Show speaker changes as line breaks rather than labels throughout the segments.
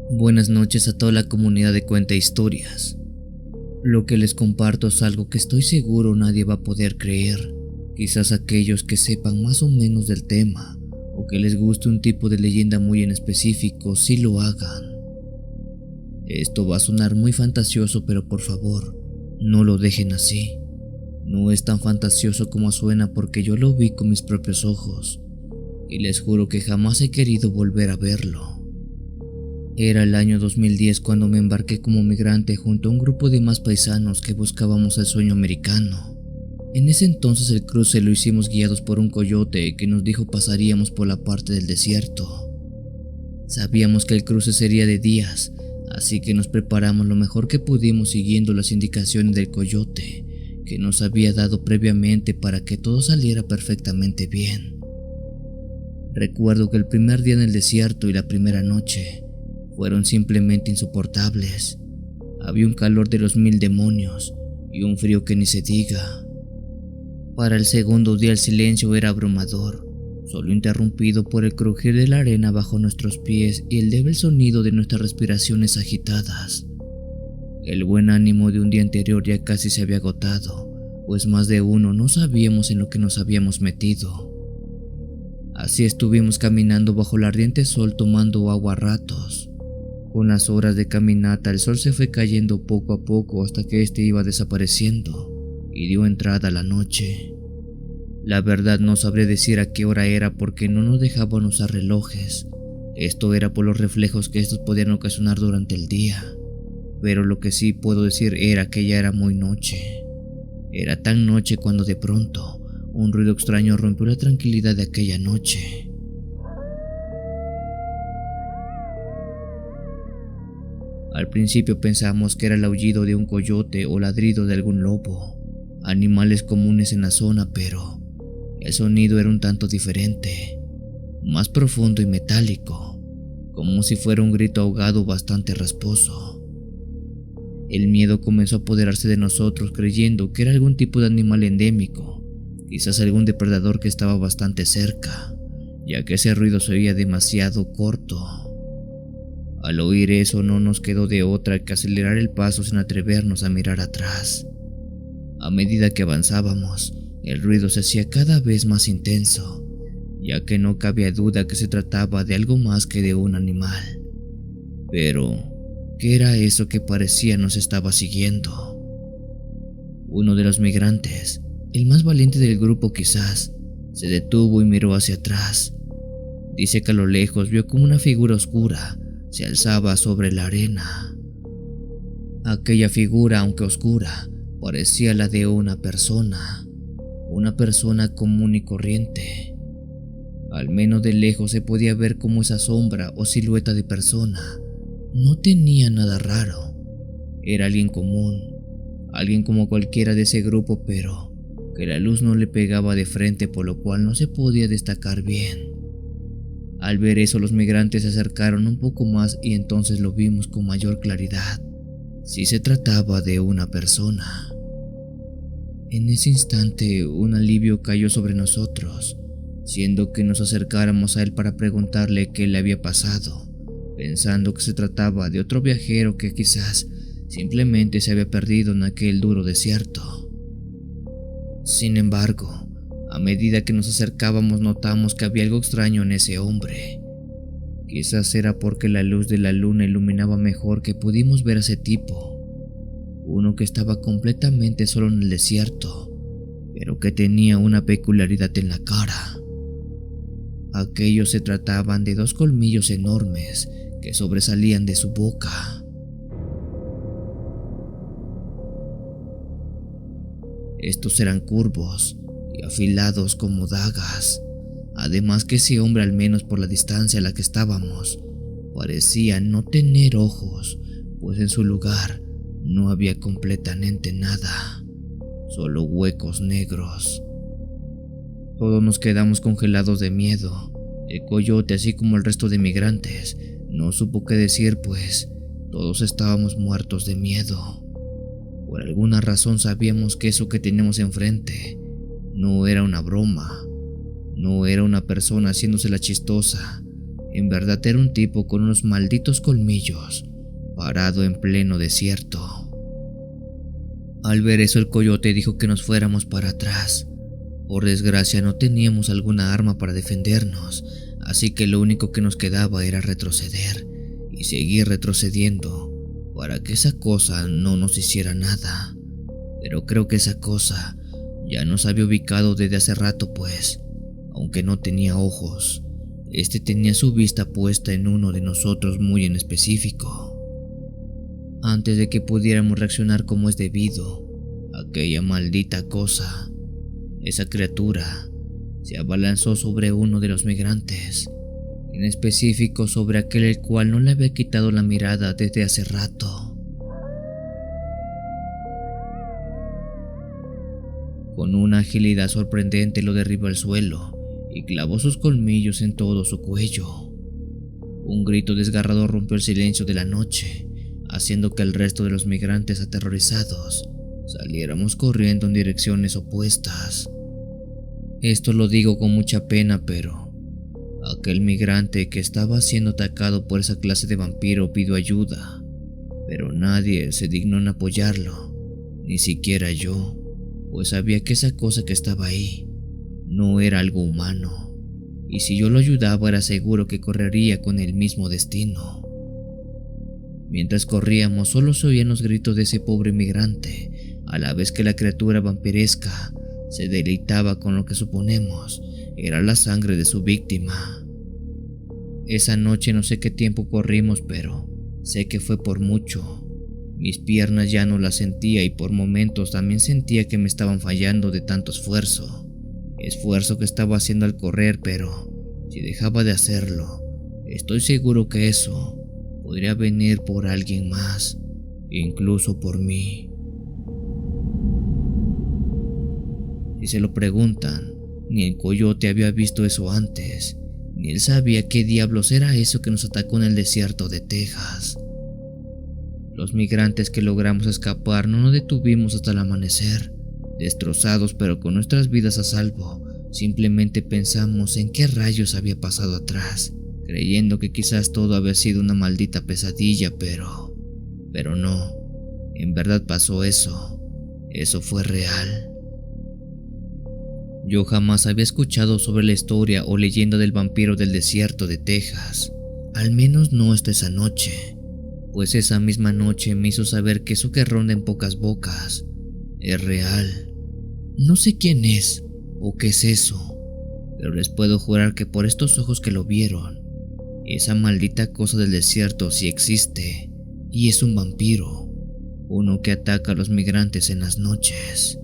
Buenas noches a toda la comunidad de Cuenta Historias. Lo que les comparto es algo que estoy seguro nadie va a poder creer. Quizás aquellos que sepan más o menos del tema o que les guste un tipo de leyenda muy en específico sí lo hagan. Esto va a sonar muy fantasioso, pero por favor, no lo dejen así. No es tan fantasioso como suena porque yo lo vi con mis propios ojos y les juro que jamás he querido volver a verlo. Era el año 2010 cuando me embarqué como migrante junto a un grupo de más paisanos que buscábamos el sueño americano. En ese entonces el cruce lo hicimos guiados por un coyote que nos dijo pasaríamos por la parte del desierto. Sabíamos que el cruce sería de días, así que nos preparamos lo mejor que pudimos siguiendo las indicaciones del coyote que nos había dado previamente para que todo saliera perfectamente bien. Recuerdo que el primer día en el desierto y la primera noche fueron simplemente insoportables. Había un calor de los 1000 demonios y un frío que ni se diga. Para el segundo día el silencio era abrumador, solo interrumpido por el crujir de la arena bajo nuestros pies y el débil sonido de nuestras respiraciones agitadas. El buen ánimo de un día anterior ya casi se había agotado, pues más de uno no sabíamos en lo que nos habíamos metido. Así estuvimos caminando bajo el ardiente sol tomando agua a ratos. Con las horas de caminata el sol se fue cayendo poco a poco hasta que este iba desapareciendo y dio entrada a la noche. La verdad no sabré decir a qué hora era porque no nos dejaban usar relojes. Esto era por los reflejos que estos podían ocasionar durante el día. Pero lo que sí puedo decir era que ya era muy noche. Era tan noche cuando de pronto un ruido extraño rompió la tranquilidad de aquella noche. Al principio pensamos que era el aullido de un coyote o ladrido de algún lobo, animales comunes en la zona, pero el sonido era un tanto diferente, más profundo y metálico, como si fuera un grito ahogado bastante rasposo. El miedo comenzó a apoderarse de nosotros creyendo que era algún tipo de animal endémico, quizás algún depredador que estaba bastante cerca, ya que ese ruido se oía demasiado corto. Al oír eso no nos quedó de otra que acelerar el paso sin atrevernos a mirar atrás. A medida que avanzábamos, el ruido se hacía cada vez más intenso, ya que no cabía duda que se trataba de algo más que de un animal. Pero, ¿qué era eso que parecía nos estaba siguiendo? Uno de los migrantes, el más valiente del grupo quizás, se detuvo y miró hacia atrás. Dice que a lo lejos vio como una figura oscura se alzaba sobre la arena. Aquella figura, aunque oscura, parecía la de una persona común y corriente. Al menos de lejos se podía ver como esa sombra o silueta de persona no tenía nada raro. Era alguien común, alguien como cualquiera de ese grupo, pero que la luz no le pegaba de frente, por lo cual no se podía destacar bien. Al ver eso, los migrantes se acercaron un poco más y entonces lo vimos con mayor claridad. Sí se trataba de una persona. En ese instante, un alivio cayó sobre nosotros, siendo que nos acercáramos a él para preguntarle qué le había pasado, pensando que se trataba de otro viajero que quizás simplemente se había perdido en aquel duro desierto. Sin embargo, a medida que nos acercábamos notamos que había algo extraño en ese hombre. Quizás era porque la luz de la luna iluminaba mejor que pudimos ver a ese tipo. Uno que estaba completamente solo en el desierto, pero que tenía una peculiaridad en la cara. Aquellos se trataban de 2 colmillos enormes que sobresalían de su boca. Estos eran curvos y afilados como dagas, además que ese hombre, al menos por la distancia a la que estábamos, parecía no tener ojos, pues en su lugar no había completamente nada, solo huecos negros. Todos nos quedamos congelados de miedo. El coyote, así como el resto de migrantes, no supo qué decir, pues todos estábamos muertos de miedo. Por alguna razón sabíamos que eso que teníamos enfrente no era una broma, no era una persona haciéndose la chistosa, En verdad era un tipo con unos malditos colmillos, parado en pleno desierto. Al ver eso, el coyote dijo que nos fuéramos para atrás. Por desgracia no teníamos alguna arma para defendernos, así que lo único que nos quedaba era retroceder y seguir retrocediendo para que esa cosa no nos hiciera nada. Pero creo que esa cosa ya nos había ubicado desde hace rato, pues, aunque no tenía ojos, este tenía su vista puesta en uno de nosotros muy en específico. Antes de que pudiéramos reaccionar como es debido, aquella maldita cosa, esa criatura, se abalanzó sobre uno de los migrantes, en específico sobre aquel el cual no le había quitado la mirada desde hace rato. Con una agilidad sorprendente lo derribó al suelo y clavó sus colmillos en todo su cuello. Un grito desgarrador rompió el silencio de la noche, haciendo que el resto de los migrantes aterrorizados saliéramos corriendo en direcciones opuestas. Esto lo digo con mucha pena, pero aquel migrante que estaba siendo atacado por esa clase de vampiro pidió ayuda, pero nadie se dignó en apoyarlo, ni siquiera yo, pues sabía que esa cosa que estaba ahí no era algo humano, y si yo lo ayudaba era seguro que correría con el mismo destino. Mientras corríamos solo se oían los gritos de ese pobre migrante, a la vez que la criatura vampiresca se deleitaba con lo que suponemos era la sangre de su víctima. Esa noche no sé qué tiempo corrimos, pero sé que fue por mucho. Mis piernas ya no las sentía y por momentos también sentía que me estaban fallando de tanto esfuerzo que estaba haciendo al correr, pero si dejaba de hacerlo, estoy seguro que eso podría venir por alguien más, incluso por mí. Si se lo preguntan, ni el coyote había visto eso antes, ni él sabía qué diablos era eso que nos atacó en el desierto de Texas. Los migrantes que logramos escapar no nos detuvimos hasta el amanecer. Destrozados pero con nuestras vidas a salvo, simplemente pensamos en qué rayos había pasado atrás, creyendo que quizás todo había sido una maldita pesadilla, pero no, en verdad pasó eso fue real. Yo jamás había escuchado sobre la historia o leyenda del vampiro del desierto de Texas, al menos no hasta esa noche, pues esa misma noche me hizo saber que eso que ronda en pocas bocas es real. No sé quién es o qué es eso, pero les puedo jurar que por estos ojos que lo vieron, esa maldita cosa del desierto sí existe, y es un vampiro, uno que ataca a los migrantes en las noches.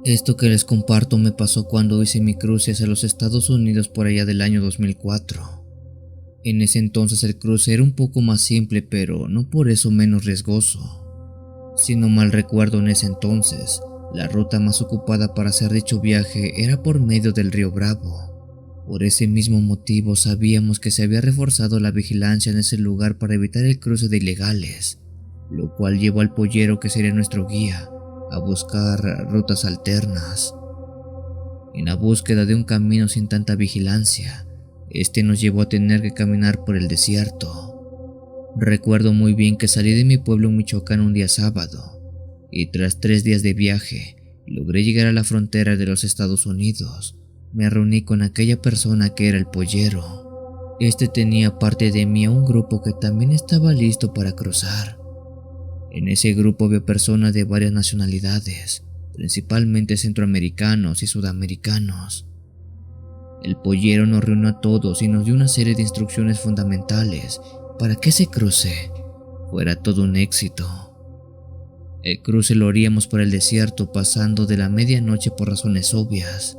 Esto que les comparto me pasó cuando hice mi cruce hacia los Estados Unidos por allá del año 2004. En ese entonces el cruce era un poco más simple, pero no por eso menos riesgoso. Si no mal recuerdo, en ese entonces, la ruta más ocupada para hacer dicho viaje era por medio del río Bravo. Por ese mismo motivo sabíamos que se había reforzado la vigilancia en ese lugar para evitar el cruce de ilegales, lo cual llevó al pollero, que sería nuestro guía, a buscar rutas alternas. En la búsqueda de un camino sin tanta vigilancia, este nos llevó a tener que caminar por el desierto. Recuerdo muy bien que salí de mi pueblo en Michoacán un día sábado, y tras 3 días de viaje, logré llegar a la frontera de los Estados Unidos. Me reuní con aquella persona que era el pollero. Este tenía aparte de mí a un grupo que también estaba listo para cruzar. En ese grupo había personas de varias nacionalidades, principalmente centroamericanos y sudamericanos. El pollero nos reunió a todos y nos dio una serie de instrucciones fundamentales para que ese cruce fuera todo un éxito. El cruce lo haríamos por el desierto pasando de la medianoche por razones obvias.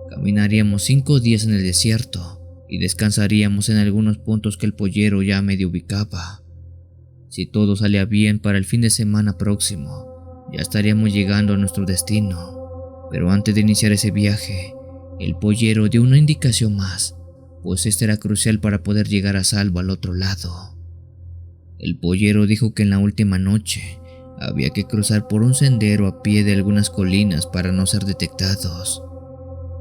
Caminaríamos 5 días en el desierto y descansaríamos en algunos puntos que el pollero ya medio ubicaba. Si todo salía bien, para el fin de semana próximo ya estaríamos llegando a nuestro destino. Pero antes de iniciar ese viaje, el pollero dio una indicación más, pues esta era crucial para poder llegar a salvo al otro lado. El pollero dijo que en la última noche había que cruzar por un sendero a pie de algunas colinas para no ser detectados.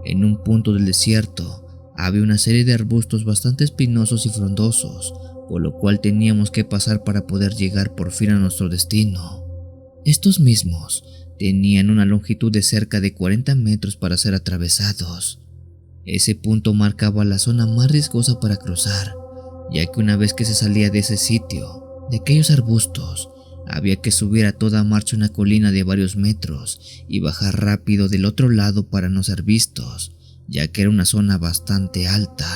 En un punto del desierto había una serie de arbustos bastante espinosos y frondosos, por lo cual teníamos que pasar para poder llegar por fin a nuestro destino. Estos mismos tenían una longitud de cerca de 40 metros para ser atravesados. Ese punto marcaba la zona más riesgosa para cruzar, ya que una vez que se salía de ese sitio, de aquellos arbustos, había que subir a toda marcha una colina de varios metros y bajar rápido del otro lado para no ser vistos, ya que era una zona bastante alta.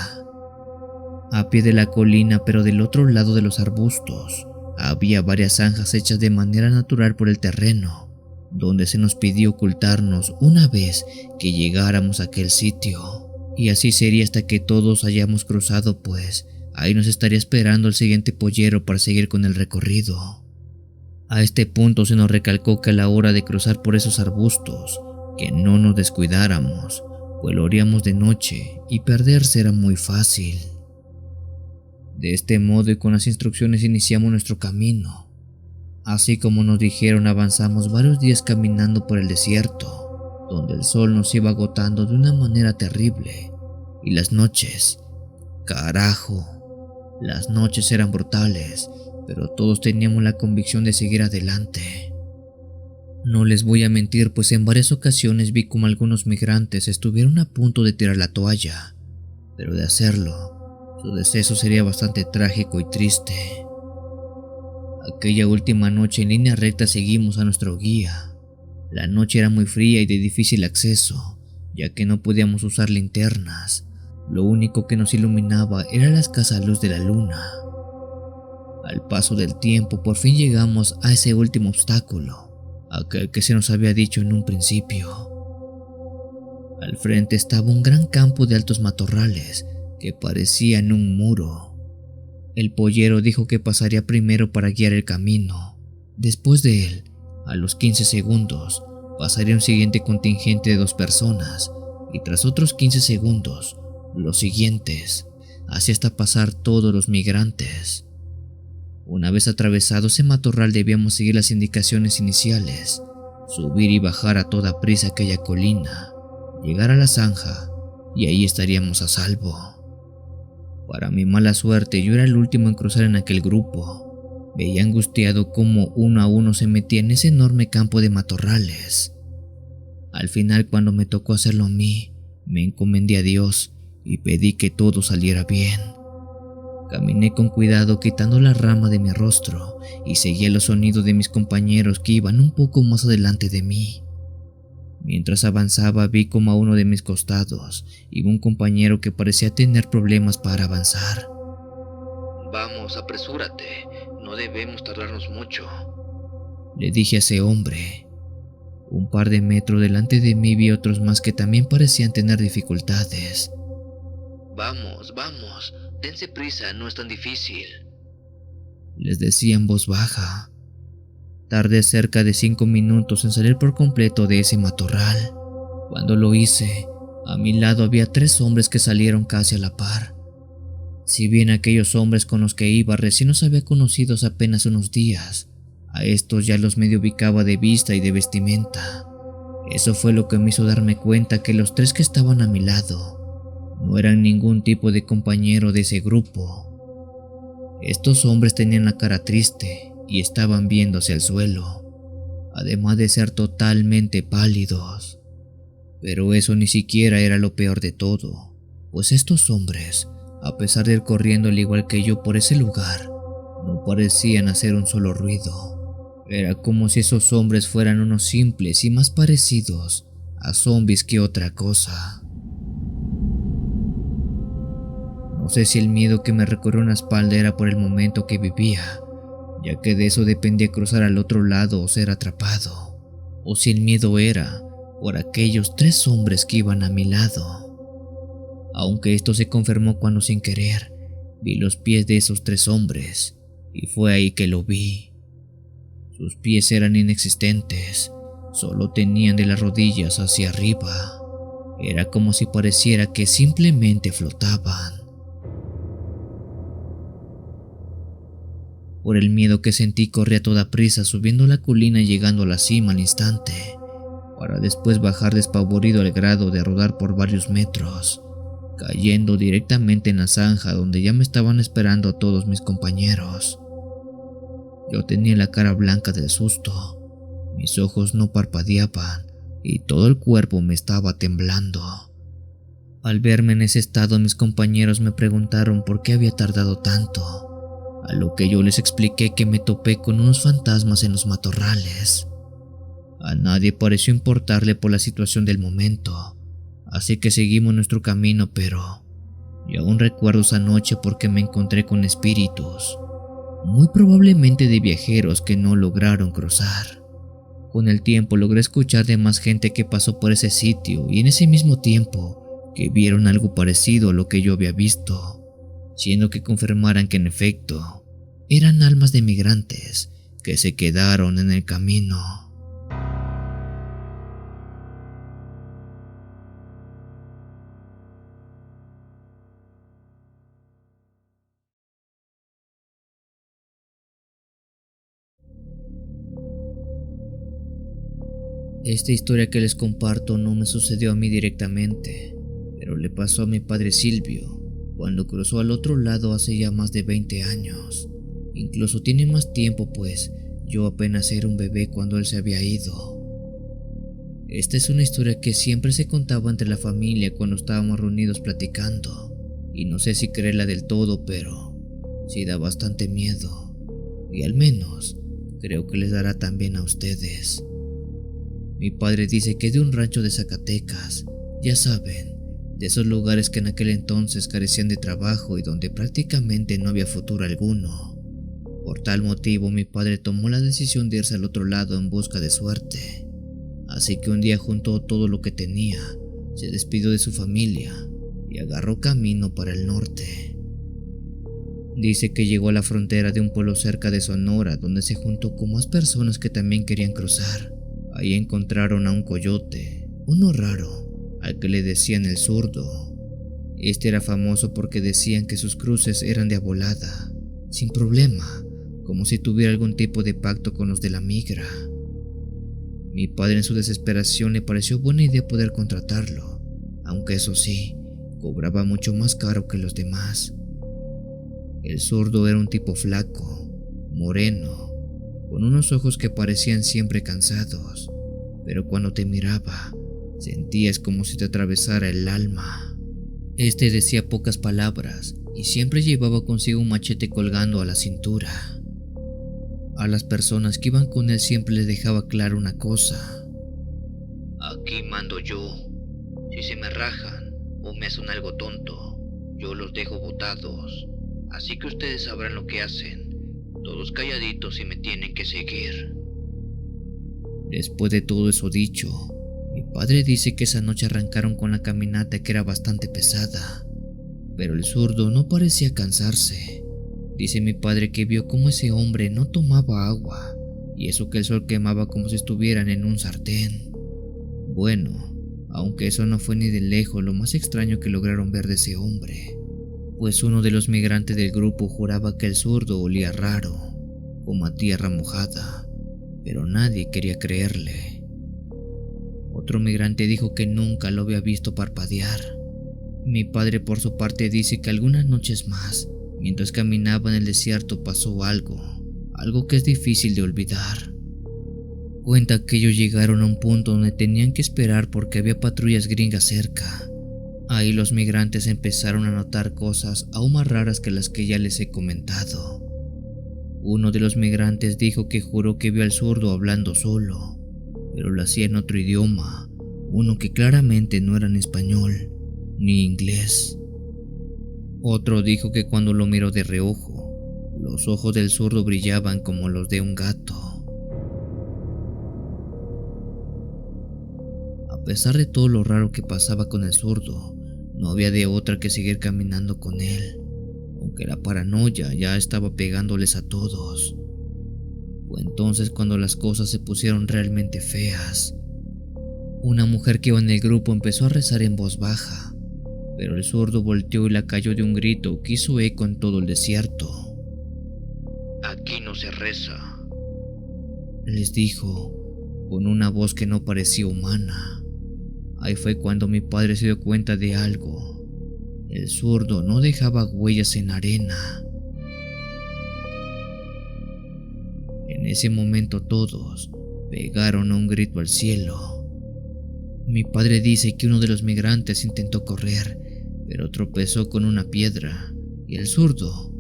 A pie de la colina, pero del otro lado de los arbustos, había varias zanjas hechas de manera natural por el terreno, donde se nos pidió ocultarnos una vez que llegáramos a aquel sitio. Y así sería hasta que todos hayamos cruzado, pues ahí nos estaría esperando el siguiente pollero para seguir con el recorrido. A este punto se nos recalcó que a la hora de cruzar por esos arbustos, que no nos descuidáramos, pues lo haríamos de noche y perderse era muy fácil. De este modo y con las instrucciones iniciamos nuestro camino. Así como nos dijeron, avanzamos varios días caminando por el desierto, donde el sol nos iba agotando de una manera terrible, y las noches, carajo, las noches eran brutales, pero todos teníamos la convicción de seguir adelante. No les voy a mentir, pues en varias ocasiones vi como algunos migrantes estuvieron a punto de tirar la toalla, pero de hacerlo, su deceso sería bastante trágico y triste. Aquella última noche en línea recta seguimos a nuestro guía. La noche era muy fría y de difícil acceso, ya que no podíamos usar linternas. Lo único que nos iluminaba era la escasa luz de la luna. Al paso del tiempo, por fin llegamos a ese último obstáculo, aquel que se nos había dicho en un principio. Al frente estaba un gran campo de altos matorrales que parecían un muro. El pollero dijo que pasaría primero para guiar el camino. Después de él, a los 15 segundos, pasaría un siguiente contingente de 2 personas, y tras otros 15 segundos, los siguientes, así hasta pasar todos los migrantes. Una vez atravesado ese matorral debíamos seguir las indicaciones iniciales, subir y bajar a toda prisa aquella colina, llegar a la zanja, y ahí estaríamos a salvo. Para mi mala suerte, yo era el último en cruzar en aquel grupo. Veía angustiado cómo uno a uno se metía en ese enorme campo de matorrales. Al final, cuando me tocó hacerlo a mí, me encomendé a Dios y pedí que todo saliera bien. Caminé con cuidado quitando la rama de mi rostro y seguía los sonidos de mis compañeros que iban un poco más adelante de mí. Mientras avanzaba vi como a uno de mis costados iba un compañero que parecía tener problemas para avanzar.
Vamos, apresúrate, no debemos tardarnos mucho,
le dije a ese hombre. Un par de metros delante de mí vi otros más que también parecían tener dificultades.
Vamos, dense prisa, no es tan difícil,
les decía en voz baja. Tardé cerca de 5 minutos en salir por completo de ese matorral. Cuando lo hice, a mi lado había 3 hombres que salieron casi a la par. Si bien aquellos hombres con los que iba recién los había conocido hace apenas unos días, a estos ya los medio ubicaba de vista y de vestimenta. Eso fue lo que me hizo darme cuenta que los 3 que estaban a mi lado no eran ningún tipo de compañero de ese grupo. Estos hombres tenían la cara triste y estaban viendo hacia el suelo, además de ser totalmente pálidos. Pero eso ni siquiera era lo peor de todo, pues estos hombres, a pesar de ir corriendo al igual que yo por ese lugar, no parecían hacer un solo ruido. Era como si esos hombres fueran unos simples y más parecidos a zombies que otra cosa. No sé si el miedo que me recorrió en la espalda era por el momento que vivía, ya que de eso dependía cruzar al otro lado o ser atrapado, o si el miedo era por aquellos 3 hombres que iban a mi lado. Aunque esto se confirmó cuando sin querer vi los pies de esos 3 hombres, y fue ahí que lo vi. Sus pies eran inexistentes, solo tenían de las rodillas hacia arriba. Era como si pareciera que simplemente flotaban. Por el miedo que sentí corrí a toda prisa subiendo la colina y llegando a la cima al instante, para después bajar despavorido al grado de rodar por varios metros, cayendo directamente en la zanja donde ya me estaban esperando todos mis compañeros. Yo tenía la cara blanca del susto, mis ojos no parpadeaban y todo el cuerpo me estaba temblando. Al verme en ese estado, mis compañeros me preguntaron por qué había tardado tanto, a lo que yo les expliqué que me topé con unos fantasmas en los matorrales. A nadie pareció importarle por la situación del momento, así que seguimos nuestro camino, pero y aún recuerdo esa noche porque me encontré con espíritus, muy probablemente de viajeros que no lograron cruzar. Con el tiempo logré escuchar de más gente que pasó por ese sitio y en ese mismo tiempo que vieron algo parecido a lo que yo había visto, siendo que confirmaran que en efecto eran almas de migrantes que se quedaron en el camino. Esta historia que les comparto no me sucedió a mí directamente, pero le pasó a mi padre Silvio cuando cruzó al otro lado hace ya más de 20 años. Incluso tiene más tiempo, pues yo apenas era un bebé cuando él se había ido. Esta es una historia que siempre se contaba entre la familia cuando estábamos reunidos platicando, y no sé si creerla del todo, pero sí da bastante miedo, y al menos creo que les dará también a ustedes. Mi padre dice que es de un rancho de Zacatecas, ya saben, de esos lugares que en aquel entonces carecían de trabajo y donde prácticamente no había futuro alguno. Por tal motivo mi padre tomó la decisión de irse al otro lado en busca de suerte. Así que un día juntó todo lo que tenía, se despidió de su familia y agarró camino para el norte. Dice que llegó a la frontera de un pueblo cerca de Sonora donde se juntó con más personas que también querían cruzar. Ahí encontraron a un coyote, uno raro, al que le decían el zurdo. Este era famoso porque decían que sus cruces eran de a volada, sin problema, como si tuviera algún tipo de pacto con los de la migra. Mi padre en su desesperación le pareció buena idea poder contratarlo, aunque eso sí, cobraba mucho más caro que los demás. El zurdo era un tipo flaco, moreno, con unos ojos que parecían siempre cansados, pero cuando te miraba, sentías como si te atravesara el alma. Este decía pocas palabras y siempre llevaba consigo un machete colgando a la cintura. A las personas que iban con él siempre les dejaba claro una cosa:
aquí mando yo. Si se me rajan o me hacen algo tonto, yo los dejo botados. Así que ustedes sabrán lo que hacen. Todos calladitos y me tienen que seguir.
Después de todo eso dicho, mi padre dice que esa noche arrancaron con la caminata que era bastante pesada, pero el zurdo no parecía cansarse. Dice mi padre que vio cómo ese hombre no tomaba agua, y eso que el sol quemaba como si estuvieran en un sartén. Bueno, aunque eso no fue ni de lejos lo más extraño que lograron ver de ese hombre, pues uno de los migrantes del grupo juraba que el zurdo olía raro, como a tierra mojada, pero nadie quería creerle. Otro migrante dijo que nunca lo había visto parpadear. Mi padre por su parte dice que algunas noches más, mientras caminaba en el desierto, pasó algo que es difícil de olvidar. Cuenta que ellos llegaron a un punto donde tenían que esperar porque había patrullas gringas cerca. Ahí los migrantes empezaron a notar cosas aún más raras que las que ya les he comentado. Uno de los migrantes dijo que juró que vio al zurdo hablando solo, pero lo hacía en otro idioma, uno que claramente no era en español ni inglés. Otro dijo que cuando lo miró de reojo, los ojos del zurdo brillaban como los de un gato. A pesar de todo lo raro que pasaba con el zurdo, no había de otra que seguir caminando con él, aunque la paranoia ya estaba pegándoles a todos. Fue entonces cuando las cosas se pusieron realmente feas. Una mujer que iba en el grupo empezó a rezar en voz baja, pero el zurdo volteó y la cayó de un grito que hizo eco en todo el desierto.
Aquí no se reza,
les dijo, con una voz que no parecía humana. Ahí fue cuando mi padre se dio cuenta de algo. El zurdo no dejaba huellas en arena. En ese momento todos pegaron un grito al cielo. Mi padre dice que uno de los migrantes intentó correr, pero tropezó con una piedra y el zurdo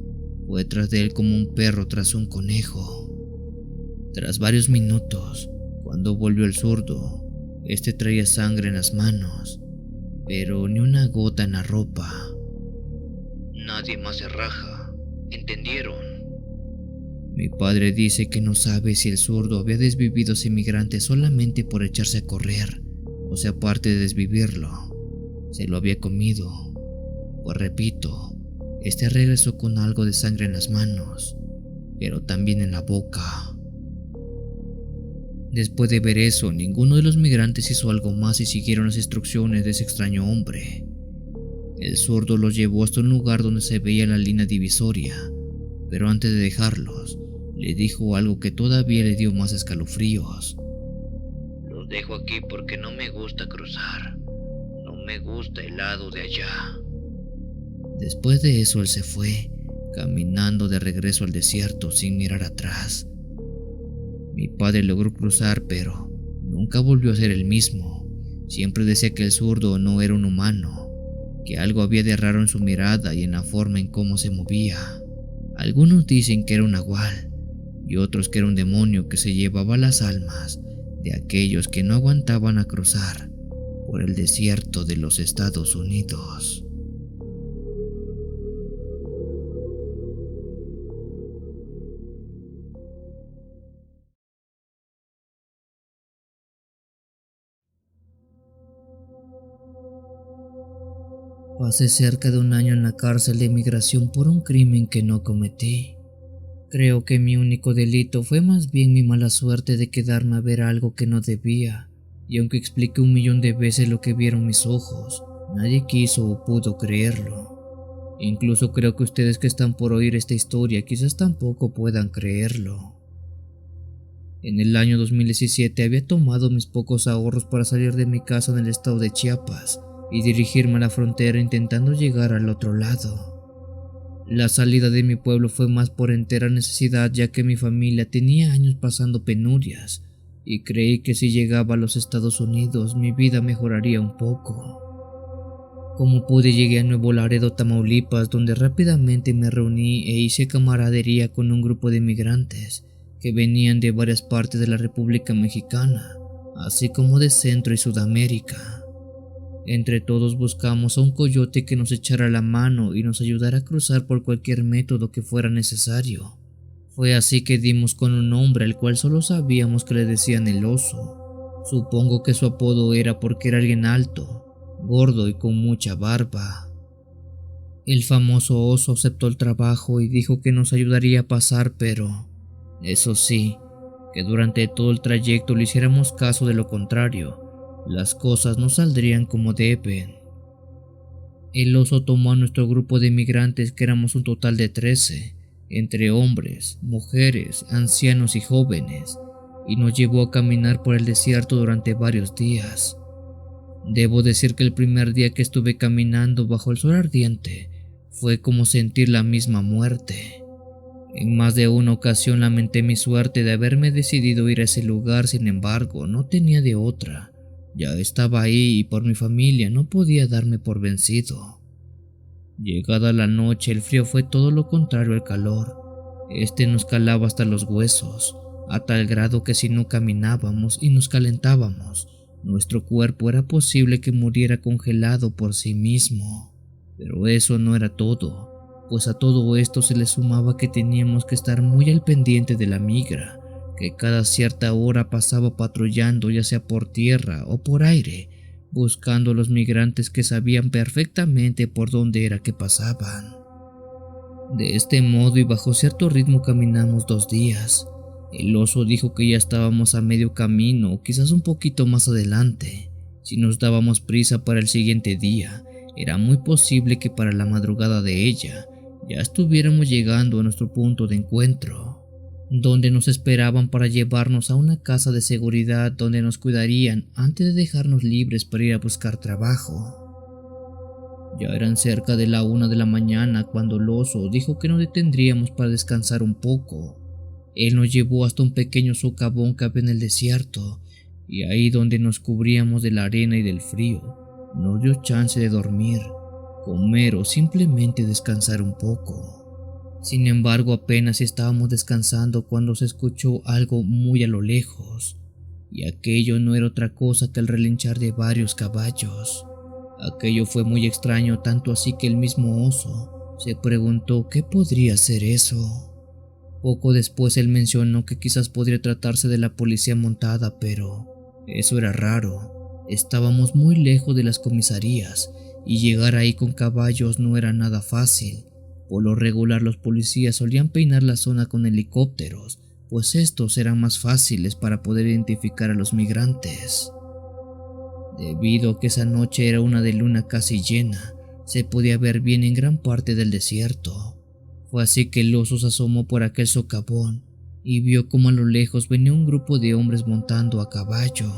fue tras de él como un perro tras un conejo. Tras varios minutos, cuando volvió el zurdo, este traía sangre en las manos, pero ni una gota en la ropa.
nadie más se raja, ¿entendieron?
Mi padre dice que no sabe si el zurdo había desvivido a ese migrante solamente por echarse a correr, o sea, aparte de desvivirlo, se lo había comido. Pues repito, este regresó con algo de sangre en las manos, pero también en la boca. Después de ver eso, ninguno de los migrantes hizo algo más y siguieron las instrucciones de ese extraño hombre. El zurdo los llevó hasta un lugar donde se veía la línea divisoria, pero antes de dejarlos, le dijo algo que todavía le dio más escalofríos.
Los dejo aquí porque no me gusta cruzar. No me gusta el lado de allá.
Después de eso él se fue, caminando de regreso al desierto sin mirar atrás. Mi padre logró cruzar, pero nunca volvió a ser el mismo. Siempre decía que el zurdo no era un humano, que algo había de raro en su mirada y en la forma en cómo se movía. Algunos dicen que era un nahual y otros que era un demonio que se llevaba las almas de aquellos que no aguantaban a cruzar por el desierto de los Estados Unidos. Pasé cerca de un año en la cárcel de migración por un crimen que no cometí. Creo que mi único delito fue más bien mi mala suerte de quedarme a ver algo que no debía, y aunque expliqué 1,000,000 de veces lo que vieron mis ojos, nadie quiso o pudo creerlo. Incluso creo que ustedes que están por oír esta historia quizás tampoco puedan creerlo. En el año 2017 había tomado mis pocos ahorros para salir de mi casa en el estado de Chiapas y dirigirme a la frontera intentando llegar al otro lado. La salida de mi pueblo fue más por entera necesidad, ya que mi familia tenía años pasando penurias y creí que si llegaba a los Estados Unidos mi vida mejoraría un poco. Como pude, llegué a Nuevo Laredo, Tamaulipas, donde rápidamente me reuní e hice camaradería con un grupo de migrantes que venían de varias partes de la República Mexicana, así como de Centro y Sudamérica. Entre todos buscamos a un coyote que nos echara la mano y nos ayudara a cruzar por cualquier método que fuera necesario. Fue así que dimos con un hombre al cual solo sabíamos que le decían el oso. Supongo que su apodo era porque era alguien alto, gordo y con mucha barba. El famoso oso aceptó el trabajo y dijo que nos ayudaría a pasar, pero eso sí, que durante todo el trayecto le hiciéramos caso, de lo contrario las cosas no saldrían como deben. El oso tomó a nuestro grupo de migrantes, que éramos un total de 13, entre hombres, mujeres, ancianos y jóvenes, y nos llevó a caminar por el desierto durante varios días. Debo decir que el primer día que estuve caminando bajo el sol ardiente fue como sentir la misma muerte. En más de una ocasión lamenté mi suerte de haberme decidido ir a ese lugar, sin embargo, no tenía de otra. Ya estaba ahí y por mi familia no podía darme por vencido. Llegada la noche, el frío fue todo lo contrario al calor. Este nos calaba hasta los huesos, a tal grado que si no caminábamos y nos calentábamos, nuestro cuerpo era posible que muriera congelado por sí mismo. Pero eso no era todo, pues a todo esto se le sumaba que teníamos que estar muy al pendiente de la migra, que cada cierta hora pasaba patrullando, ya sea por tierra o por aire, buscando a los migrantes que sabían perfectamente por dónde era que pasaban. De este modo y bajo cierto ritmo caminamos 2 días. El oso dijo que ya estábamos a medio camino o quizás un poquito más adelante. Si nos dábamos prisa para el siguiente día, era muy posible que para la madrugada de ella ya estuviéramos llegando a nuestro punto de encuentro. donde nos esperaban para llevarnos a una casa de seguridad donde nos cuidarían antes de dejarnos libres para ir a buscar trabajo. Ya eran cerca de la 1 de la mañana cuando el oso dijo que nos detendríamos para descansar un poco. Él nos llevó hasta un pequeño socavón que había en el desierto, y ahí donde nos cubríamos de la arena y del frío, nos dio chance de dormir, comer o simplemente descansar un poco. Sin embargo, apenas estábamos descansando cuando se escuchó algo muy a lo lejos, y aquello no era otra cosa que el relinchar de varios caballos. Aquello fue muy extraño, tanto así que el mismo oso se preguntó qué podría ser eso. Poco después él mencionó que quizás podría tratarse de la policía montada, pero eso era raro. Estábamos muy lejos de las comisarías y llegar ahí con caballos no era nada fácil. Por lo regular los policías solían peinar la zona con helicópteros, pues estos eran más fáciles para poder identificar a los migrantes. Debido a que esa noche era una de luna casi llena, se podía ver bien en gran parte del desierto. Fue así que el oso se asomó por aquel socavón y vio como a lo lejos venía un grupo de hombres montando a caballo.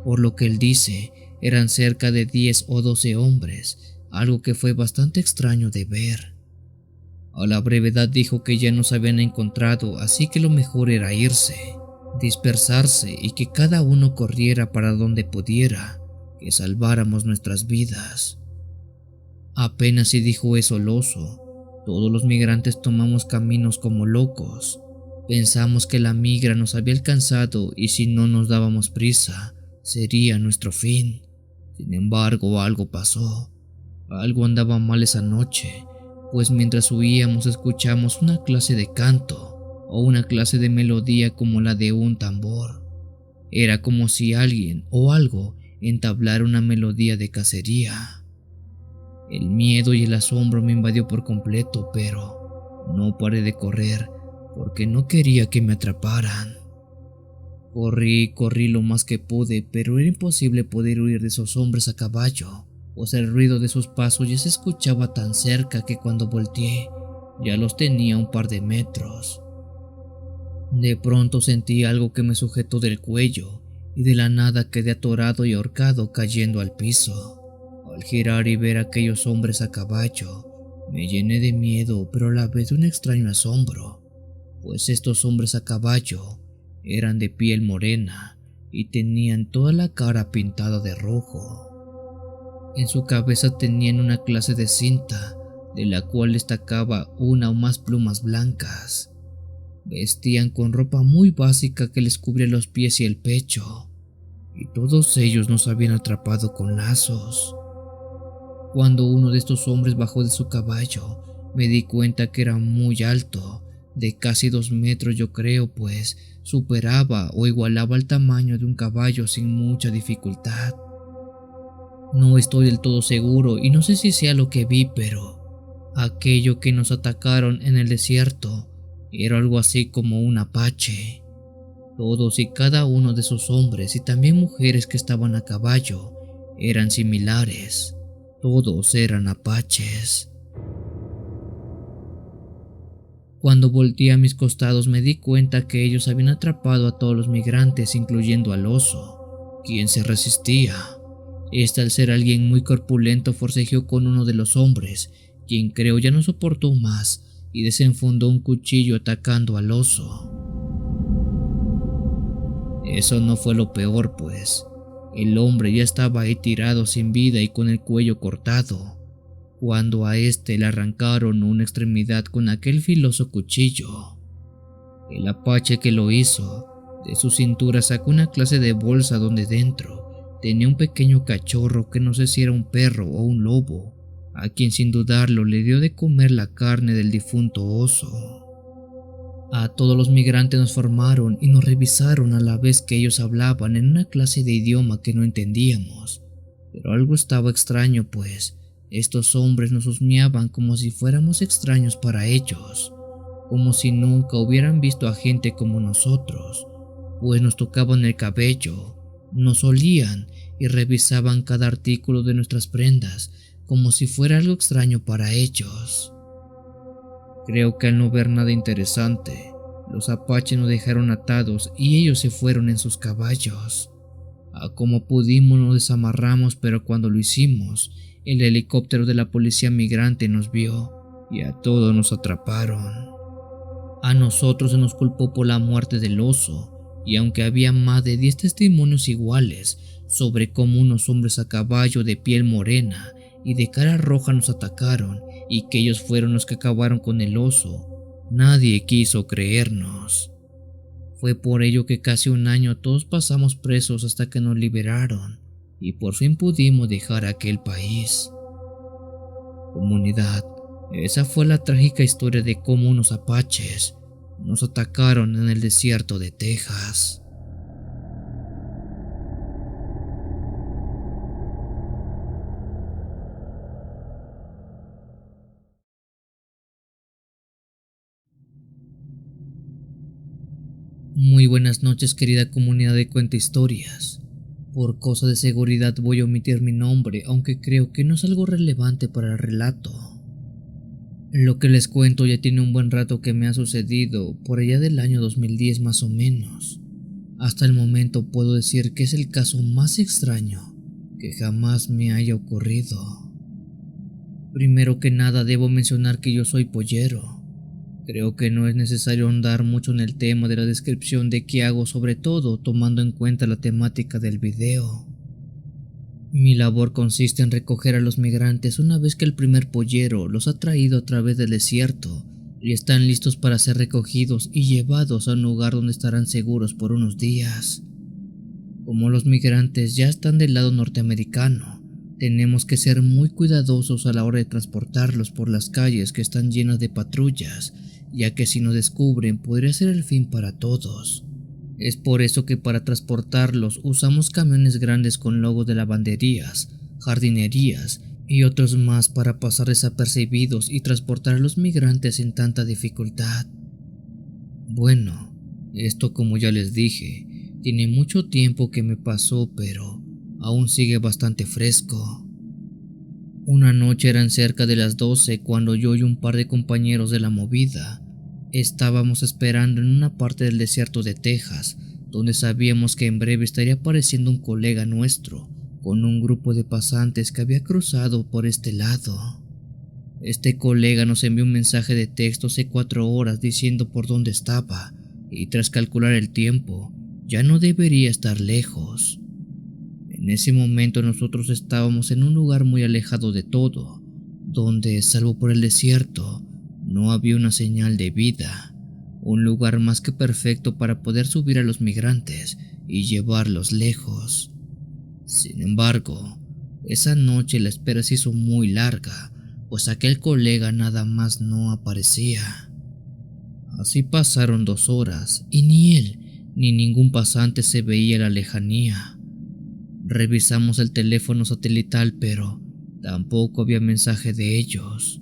Por lo que él dice, eran cerca de 10 o 12 hombres, algo que fue bastante extraño de ver. A la brevedad dijo que ya nos habían encontrado, así que lo mejor era irse, dispersarse y que cada uno corriera para donde pudiera, que salváramos nuestras vidas. Apenas si dijo eso el oso, todos los migrantes tomamos caminos como locos. Pensamos que la migra nos había alcanzado y si no nos dábamos prisa, sería nuestro fin. Sin embargo, algo pasó. Algo andaba mal esa noche, pues mientras huíamos escuchamos una clase de canto o una clase de melodía como la de un tambor. Era como si alguien o algo entablara una melodía de cacería. El miedo y el asombro me invadió por completo, pero no paré de correr porque no quería que me atraparan. Corrí lo más que pude, pero era imposible poder huir de esos hombres a caballo, pues el ruido de sus pasos ya se escuchaba tan cerca que cuando volteé ya los tenía a un par de metros. De pronto sentí algo que me sujetó del cuello y de la nada quedé atorado y ahorcado cayendo al piso. Al girar y ver a aquellos hombres a caballo, me llené de miedo, pero a la vez de un extraño asombro, pues estos hombres a caballo eran de piel morena y tenían toda la cara pintada de rojo. En su cabeza tenían una clase de cinta, de la cual destacaba una o más plumas blancas. Vestían con ropa muy básica que les cubría los pies y el pecho, y todos ellos nos habían atrapado con lazos. Cuando uno de estos hombres bajó de su caballo, me di cuenta que era muy alto, de casi 2 metros yo creo, pues superaba o igualaba el tamaño de un caballo sin mucha dificultad. No estoy del todo seguro y no sé si sea lo que vi, pero aquello que nos atacaron en el desierto era algo así como un apache. Todos y cada uno de esos hombres y también mujeres que estaban a caballo eran similares. Todos eran apaches. Cuando volteé a mis costados me di cuenta que ellos habían atrapado a todos los migrantes, incluyendo al oso, quien se resistía. Este, al ser alguien muy corpulento, forcejeó con uno de los hombres, quien creo ya no soportó más y desenfundó un cuchillo atacando al oso. Eso no fue lo peor, pues el hombre ya estaba ahí tirado sin vida y con el cuello cortado, cuando a este le arrancaron una extremidad con aquel filoso cuchillo. El apache que lo hizo, de su cintura sacó una clase de bolsa donde dentro tenía un pequeño cachorro que no sé si era un perro o un lobo, a quien sin dudarlo le dio de comer la carne del difunto oso. A todos los migrantes nos formaron y nos revisaron a la vez que ellos hablaban en una clase de idioma que no entendíamos, pero algo estaba extraño, pues estos hombres nos husmeaban como si fuéramos extraños para ellos, como si nunca hubieran visto a gente como nosotros, pues nos tocaban el cabello, nos olían y revisaban cada artículo de nuestras prendas como si fuera algo extraño para ellos. Creo que al no ver nada interesante, los apaches nos dejaron atados y ellos se fueron en sus caballos. Como pudimos nos desamarramos, pero cuando lo hicimos, el helicóptero de la policía migrante nos vio y a todos nos atraparon. A nosotros se nos culpó por la muerte del oso, y aunque había más de 10 testimonios iguales sobre cómo unos hombres a caballo de piel morena y de cara roja nos atacaron y que ellos fueron los que acabaron con el oso, nadie quiso creernos. Fue por ello que casi un año todos pasamos presos hasta que nos liberaron y por fin pudimos dejar aquel país. Comunidad, esa fue la trágica historia de cómo unos apaches nos atacaron en el desierto de Texas. Muy buenas noches, querida comunidad de Cuenta Historias. Por cosa de seguridad voy a omitir mi nombre, aunque creo que no es algo relevante para el relato. Lo que les cuento ya tiene un buen rato que me ha sucedido, por allá del año 2010 más o menos. Hasta el momento puedo decir que es el caso más extraño que jamás me haya ocurrido. Primero que nada debo mencionar que yo soy pollero. Creo que no es necesario ahondar mucho en el tema de la descripción de qué hago, sobre todo tomando en cuenta la temática del video. Mi labor consiste en recoger a los migrantes una vez que el primer pollero los ha traído a través del desierto y están listos para ser recogidos y llevados a un lugar donde estarán seguros por unos días. Como los migrantes ya están del lado norteamericano, tenemos que ser muy cuidadosos a la hora de transportarlos por las calles que están llenas de patrullas, ya que si nos descubren podría ser el fin para todos. Es por eso que para transportarlos usamos camiones grandes con logos de lavanderías, jardinerías y otros más para pasar desapercibidos y transportar a los migrantes sin tanta dificultad. Bueno, esto, como ya les dije, tiene mucho tiempo que me pasó, pero aún sigue bastante fresco. Una noche eran cerca de las 12 cuando yo y un par de compañeros de la movida estábamos esperando en una parte del desierto de Texas, donde sabíamos que en breve estaría apareciendo un colega nuestro con un grupo de pasantes que había cruzado por este lado. Este colega nos envió un mensaje de texto hace 4 horas diciendo por dónde estaba, y tras calcular el tiempo, ya no debería estar lejos. En ese momento nosotros estábamos en un lugar muy alejado de todo, donde, salvo por el desierto, no había una señal de vida, un lugar más que perfecto para poder subir a los migrantes y llevarlos lejos. Sin embargo, esa noche la espera se hizo muy larga, pues aquel colega nada más no aparecía. Así pasaron 2 horas y ni él ni ningún pasante se veía en la lejanía. Revisamos el teléfono satelital, pero tampoco había mensaje de ellos.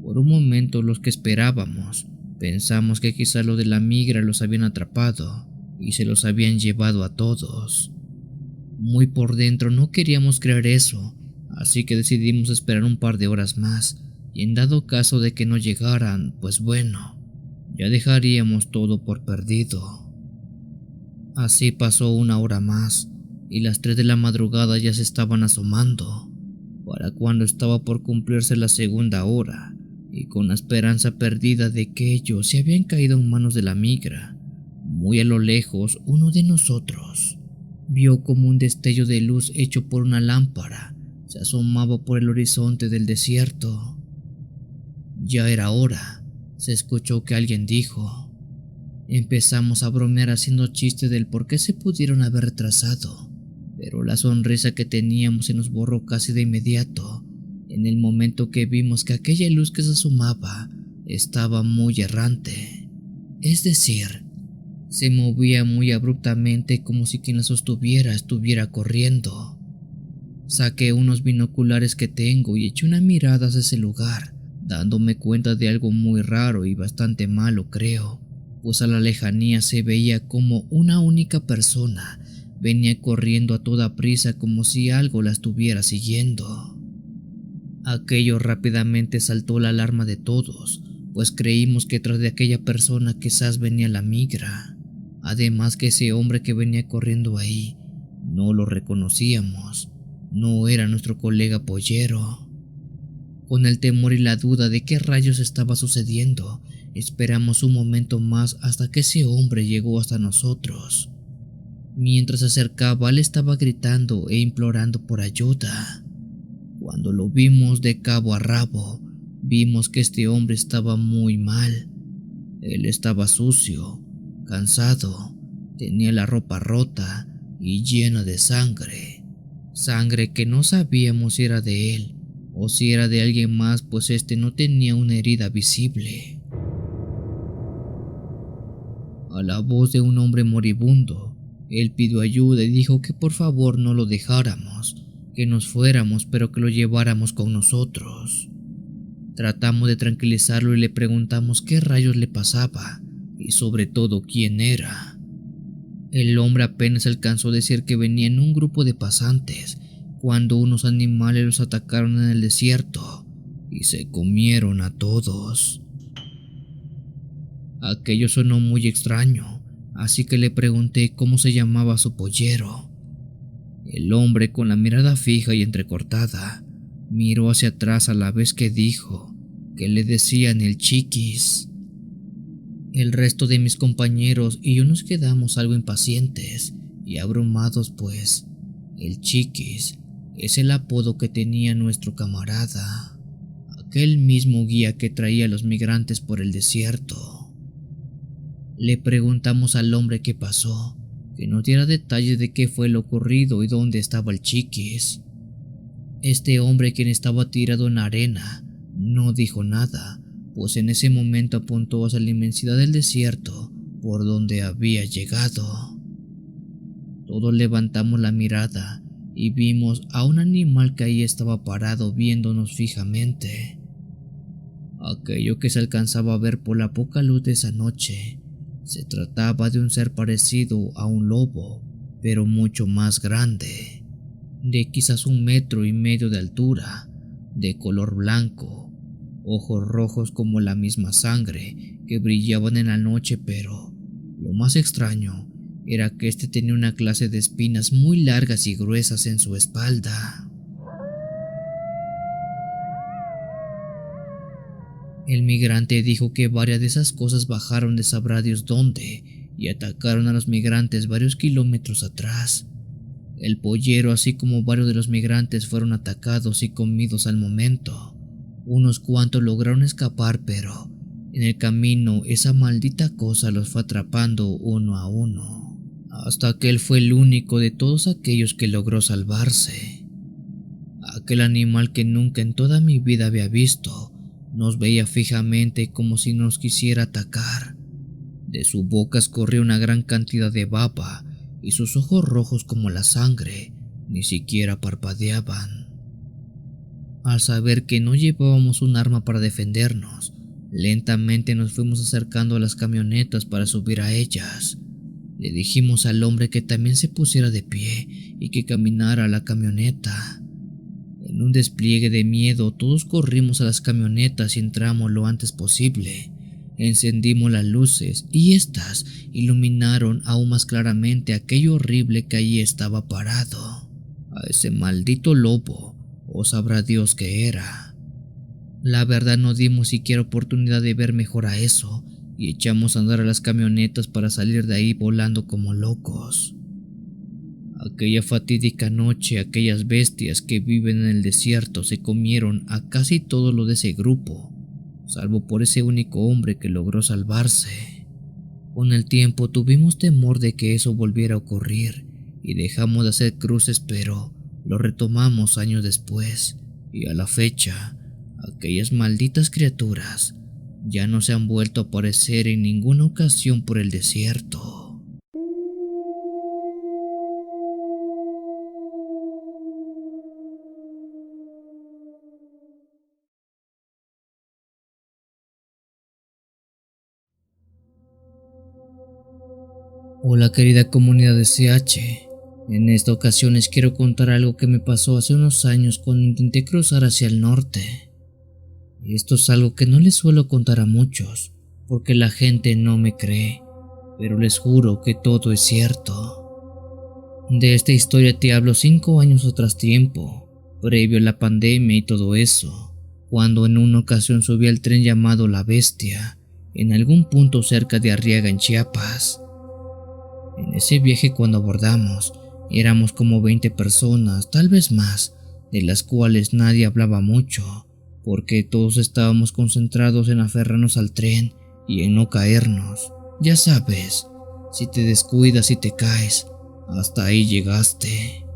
Por un momento los que esperábamos pensamos que quizá los de la migra los habían atrapado y se los habían llevado a todos. Muy por dentro no queríamos creer eso, así que decidimos esperar un par de horas más y en dado caso de que no llegaran, pues bueno, ya dejaríamos todo por perdido. Así pasó 1 hora más y las 3 de la madrugada ya se estaban asomando, para cuando estaba por cumplirse la 2ª hora y con la esperanza perdida de que ellos se habían caído en manos de la migra. Muy a lo lejos, uno de nosotros vio como un destello de luz hecho por una lámpara se asomaba por el horizonte del desierto. Ya era hora, se escuchó que alguien dijo. Empezamos a bromear haciendo chistes del por qué se pudieron haber retrasado, pero la sonrisa que teníamos se nos borró casi de inmediato en el momento que vimos que aquella luz que se asomaba estaba muy errante. Es decir, se movía muy abruptamente como si quien la sostuviera estuviera corriendo. Saqué unos binoculares que tengo y eché una mirada hacia ese lugar, dándome cuenta de algo muy raro y bastante malo, creo, pues a la lejanía se veía como una única persona venía corriendo a toda prisa como si algo la estuviera siguiendo. Aquello rápidamente saltó la alarma de todos, pues creímos que tras de aquella persona quizás venía la migra. Además que ese hombre que venía corriendo ahí, no lo reconocíamos, no era nuestro colega pollero. Con el temor y la duda de qué rayos estaba sucediendo, esperamos un momento más hasta que ese hombre llegó hasta nosotros. Mientras se acercaba, él estaba gritando e implorando por ayuda. Cuando lo vimos de cabo a rabo, vimos que este hombre estaba muy mal. Él estaba sucio, cansado, tenía la ropa rota y llena de sangre. Sangre que no sabíamos si era de él o si era de alguien más, pues este no tenía una herida visible. A la voz de un hombre moribundo, él pidió ayuda y dijo que por favor no lo dejáramos, que nos fuéramos pero que lo lleváramos con nosotros. Tratamos de tranquilizarlo y le preguntamos qué rayos le pasaba y sobre todo quién era. El hombre apenas alcanzó a decir que venía en un grupo de pasantes cuando unos animales los atacaron en el desierto y se comieron a todos. Aquello sonó muy extraño, así que le pregunté cómo se llamaba su pollero. El hombre, con la mirada fija y entrecortada, miró hacia atrás a la vez que dijo que le decían el Chiquis. El resto de mis compañeros y yo nos quedamos algo impacientes y abrumados, pues el Chiquis es el apodo que tenía nuestro camarada, aquel mismo guía que traía a los migrantes por el desierto. Le preguntamos al hombre qué pasó, que nos diera detalles de qué fue lo ocurrido y dónde estaba el Chiquis. Este hombre, quien estaba tirado en la arena, no dijo nada, pues en ese momento apuntó hacia la inmensidad del desierto por donde había llegado. Todos levantamos la mirada y vimos a un animal que ahí estaba parado viéndonos fijamente. Aquello que se alcanzaba a ver por la poca luz de esa noche se trataba de un ser parecido a un lobo, pero mucho más grande, de quizás 1,5 metros de altura, de color blanco, ojos rojos como la misma sangre que brillaban en la noche, pero lo más extraño era que este tenía una clase de espinas muy largas y gruesas en su espalda. El migrante dijo que varias de esas cosas bajaron de sabrá Dios dónde y atacaron a los migrantes varios kilómetros atrás. El pollero, así como varios de los migrantes, fueron atacados y comidos al momento. Unos cuantos lograron escapar, pero en el camino esa maldita cosa los fue atrapando uno a uno, hasta que él fue el único de todos aquellos que logró salvarse. Aquel animal que nunca en toda mi vida había visto nos veía fijamente como si nos quisiera atacar. De su boca escorría una gran cantidad de baba y sus ojos rojos como la sangre ni siquiera parpadeaban. Al saber que no llevábamos un arma para defendernos, lentamente nos fuimos acercando a las camionetas para subir a ellas. Le dijimos al hombre que también se pusiera de pie y que caminara a la camioneta. En un despliegue de miedo, todos corrimos a las camionetas y entramos lo antes posible. Encendimos las luces y éstas iluminaron aún más claramente aquello horrible que allí estaba parado. A ese maldito lobo, o sabrá Dios qué era. La verdad, no dimos siquiera oportunidad de ver mejor a eso y echamos a andar a las camionetas para salir de ahí volando como locos. Aquella fatídica noche, aquellas bestias que viven en el desierto se comieron a casi todo lo de ese grupo, salvo por ese único hombre que logró salvarse. Con el tiempo tuvimos temor de que eso volviera a ocurrir y dejamos de hacer cruces, pero lo retomamos años después y a la fecha, aquellas malditas criaturas ya no se han vuelto a aparecer en ninguna ocasión por el desierto. Hola querida comunidad de CH, en esta ocasión les quiero contar algo que me pasó hace unos años cuando intenté cruzar hacia el norte. Esto es algo que no les suelo contar a muchos, porque la gente no me cree, pero les juro que todo es cierto. De esta historia te hablo 5 años atrás tiempo, previo a la pandemia y todo eso, cuando en una ocasión subí al tren llamado La Bestia, en algún punto cerca de Arriaga en Chiapas. En ese viaje cuando abordamos, éramos como 20 personas, tal vez más, de las cuales nadie hablaba mucho, porque todos estábamos concentrados en aferrarnos al tren y en no caernos. Ya sabes, si te descuidas y te caes, hasta ahí llegaste.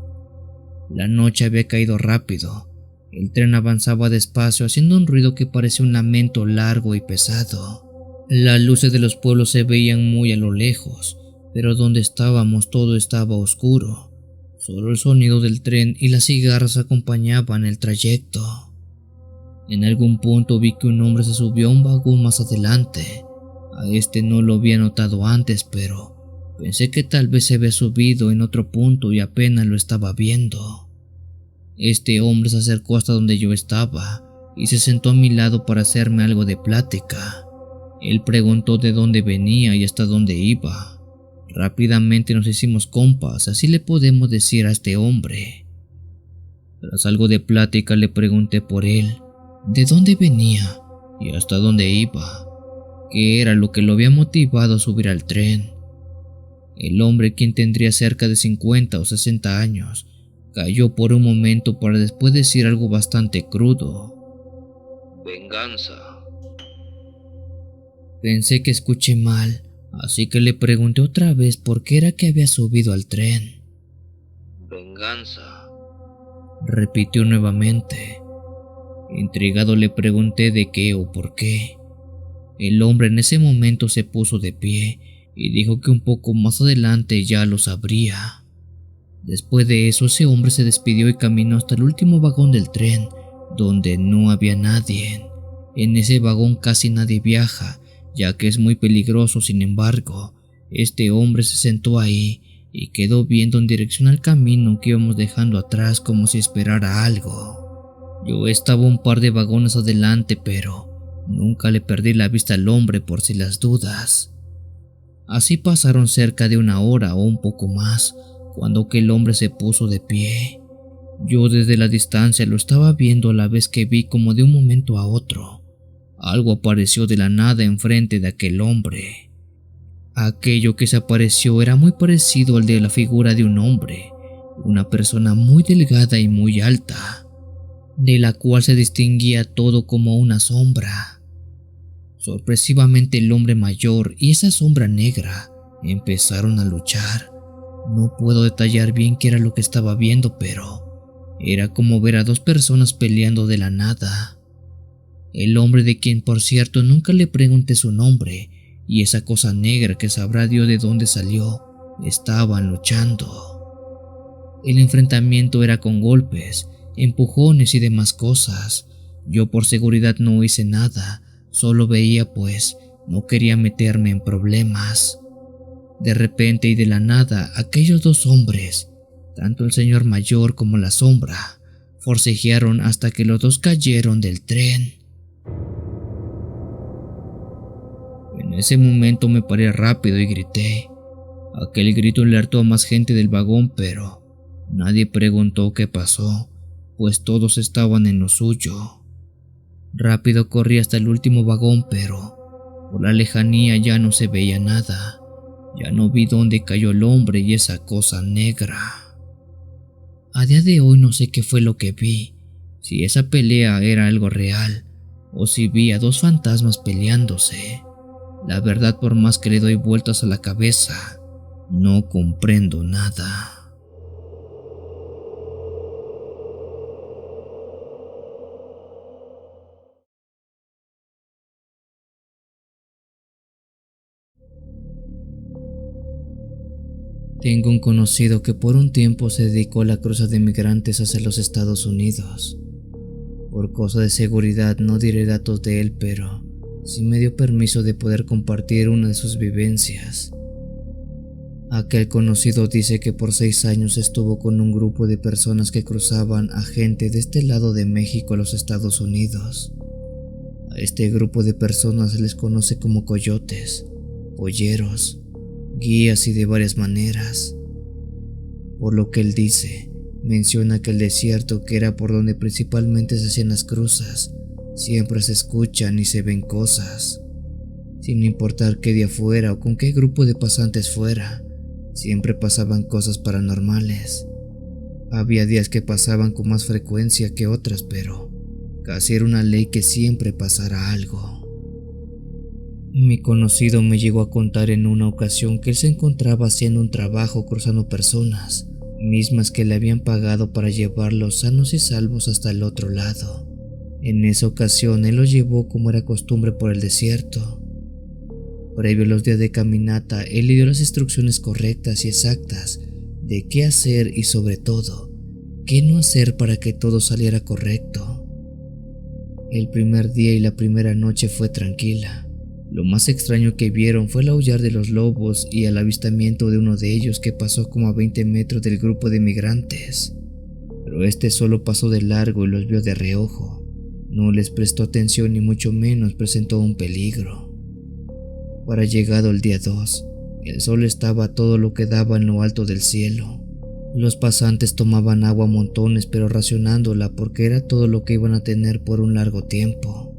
La noche había caído rápido. El tren avanzaba despacio haciendo un ruido que parecía un lamento largo y pesado. Las luces de los pueblos se veían muy a lo lejos, pero donde estábamos todo estaba oscuro. Solo el sonido del tren y las cigarras acompañaban el trayecto. En algún punto vi que un hombre se subió a un vagón más adelante. A este no lo había notado antes, pero pensé que tal vez se había subido en otro punto y apenas lo estaba viendo. Este hombre se acercó hasta donde yo estaba y se sentó a mi lado para hacerme algo de plática. Él preguntó de dónde venía y hasta dónde iba. Rápidamente nos hicimos compas, así le podemos decir a este hombre. Tras algo de plática le pregunté por él, de dónde venía y hasta dónde iba, qué era lo que lo había motivado a subir al tren. El hombre, quien tendría cerca de 50 o 60 años, cayó por un momento para después decir algo bastante crudo.
Venganza.
Pensé que escuché mal, así que le pregunté otra vez por qué era que había subido al tren.
Venganza.
Repitió nuevamente. Intrigado le pregunté de qué o por qué. El hombre en ese momento se puso de pie y dijo que un poco más adelante ya lo sabría. Después de eso, ese hombre se despidió y caminó hasta el último vagón del tren, donde no había nadie. En ese vagón casi nadie viaja, ya que es muy peligroso. Sin embargo, este hombre se sentó ahí y quedó viendo en dirección al camino que íbamos dejando atrás como si esperara algo. Yo estaba un par de vagones adelante, pero nunca le perdí la vista al hombre por si las dudas. Así pasaron cerca de 1 hora o un poco más, cuando aquel hombre se puso de pie. Yo desde la distancia lo estaba viendo a la vez que vi como de un momento a otro algo apareció de la nada enfrente de aquel hombre. Aquello que se apareció era muy parecido al de la figura de un hombre, una persona muy delgada y muy alta, de la cual se distinguía todo como una sombra. Sorpresivamente el hombre mayor y esa sombra negra empezaron a luchar. No puedo detallar bien qué era lo que estaba viendo, pero era como ver a 2 personas peleando de la nada. El hombre, de quien por cierto nunca le pregunté su nombre, y esa cosa negra que sabrá Dios de dónde salió, estaban luchando. El enfrentamiento era con golpes, empujones y demás cosas. Yo por seguridad no hice nada, solo veía, pues no quería meterme en problemas. De repente y de la nada, aquellos 2 hombres, tanto el señor mayor como la sombra, forcejearon hasta que los 2 cayeron del tren. En ese momento me paré rápido y grité. Aquel grito alertó a más gente del vagón, pero nadie preguntó qué pasó, pues todos estaban en lo suyo. Rápido corrí hasta el último vagón, pero por la lejanía ya no se veía nada. Ya no vi dónde cayó el hombre y esa cosa negra. A día de hoy no sé qué fue lo que vi, si esa pelea era algo real o si vi a 2 fantasmas peleándose. La verdad, por más que le doy vueltas a la cabeza, no comprendo nada. Tengo un conocido que por un tiempo se dedicó a la cruza de migrantes hacia los Estados Unidos. Por cosa de seguridad no diré datos de él, pero sí me dio permiso de poder compartir una de sus vivencias. Aquel conocido dice que por 6 años estuvo con un grupo de personas que cruzaban a gente de este lado de México a los Estados Unidos. A este grupo de personas se les conoce como coyotes, polleros, guías y de varias maneras. Por lo que él dice, menciona que el desierto, que era por donde principalmente se hacían las cruzas, siempre se escuchan y se ven cosas. Sin importar qué día fuera o con qué grupo de pasantes fuera, siempre pasaban cosas paranormales. Había días que pasaban con más frecuencia que otras, pero casi era una ley que siempre pasara algo. Mi conocido me llegó a contar en una ocasión que él se encontraba haciendo un trabajo cruzando personas, mismas que le habían pagado para llevarlos sanos y salvos hasta el otro lado. En esa ocasión él los llevó como era costumbre por el desierto. Previo a los días de caminata, él le dio las instrucciones correctas y exactas de qué hacer y sobre todo, qué no hacer para que todo saliera correcto. El primer día y la primera noche fue tranquila. Lo más extraño que vieron fue el aullar de los lobos y el avistamiento de uno de ellos que pasó como a 20 metros del grupo de migrantes. Pero este solo pasó de largo y los vio de reojo. No les prestó atención ni mucho menos presentó un peligro. Para llegado el día 2, el sol estaba a todo lo que daba en lo alto del cielo. Los pasantes tomaban agua a montones, pero racionándola porque era todo lo que iban a tener por un largo tiempo.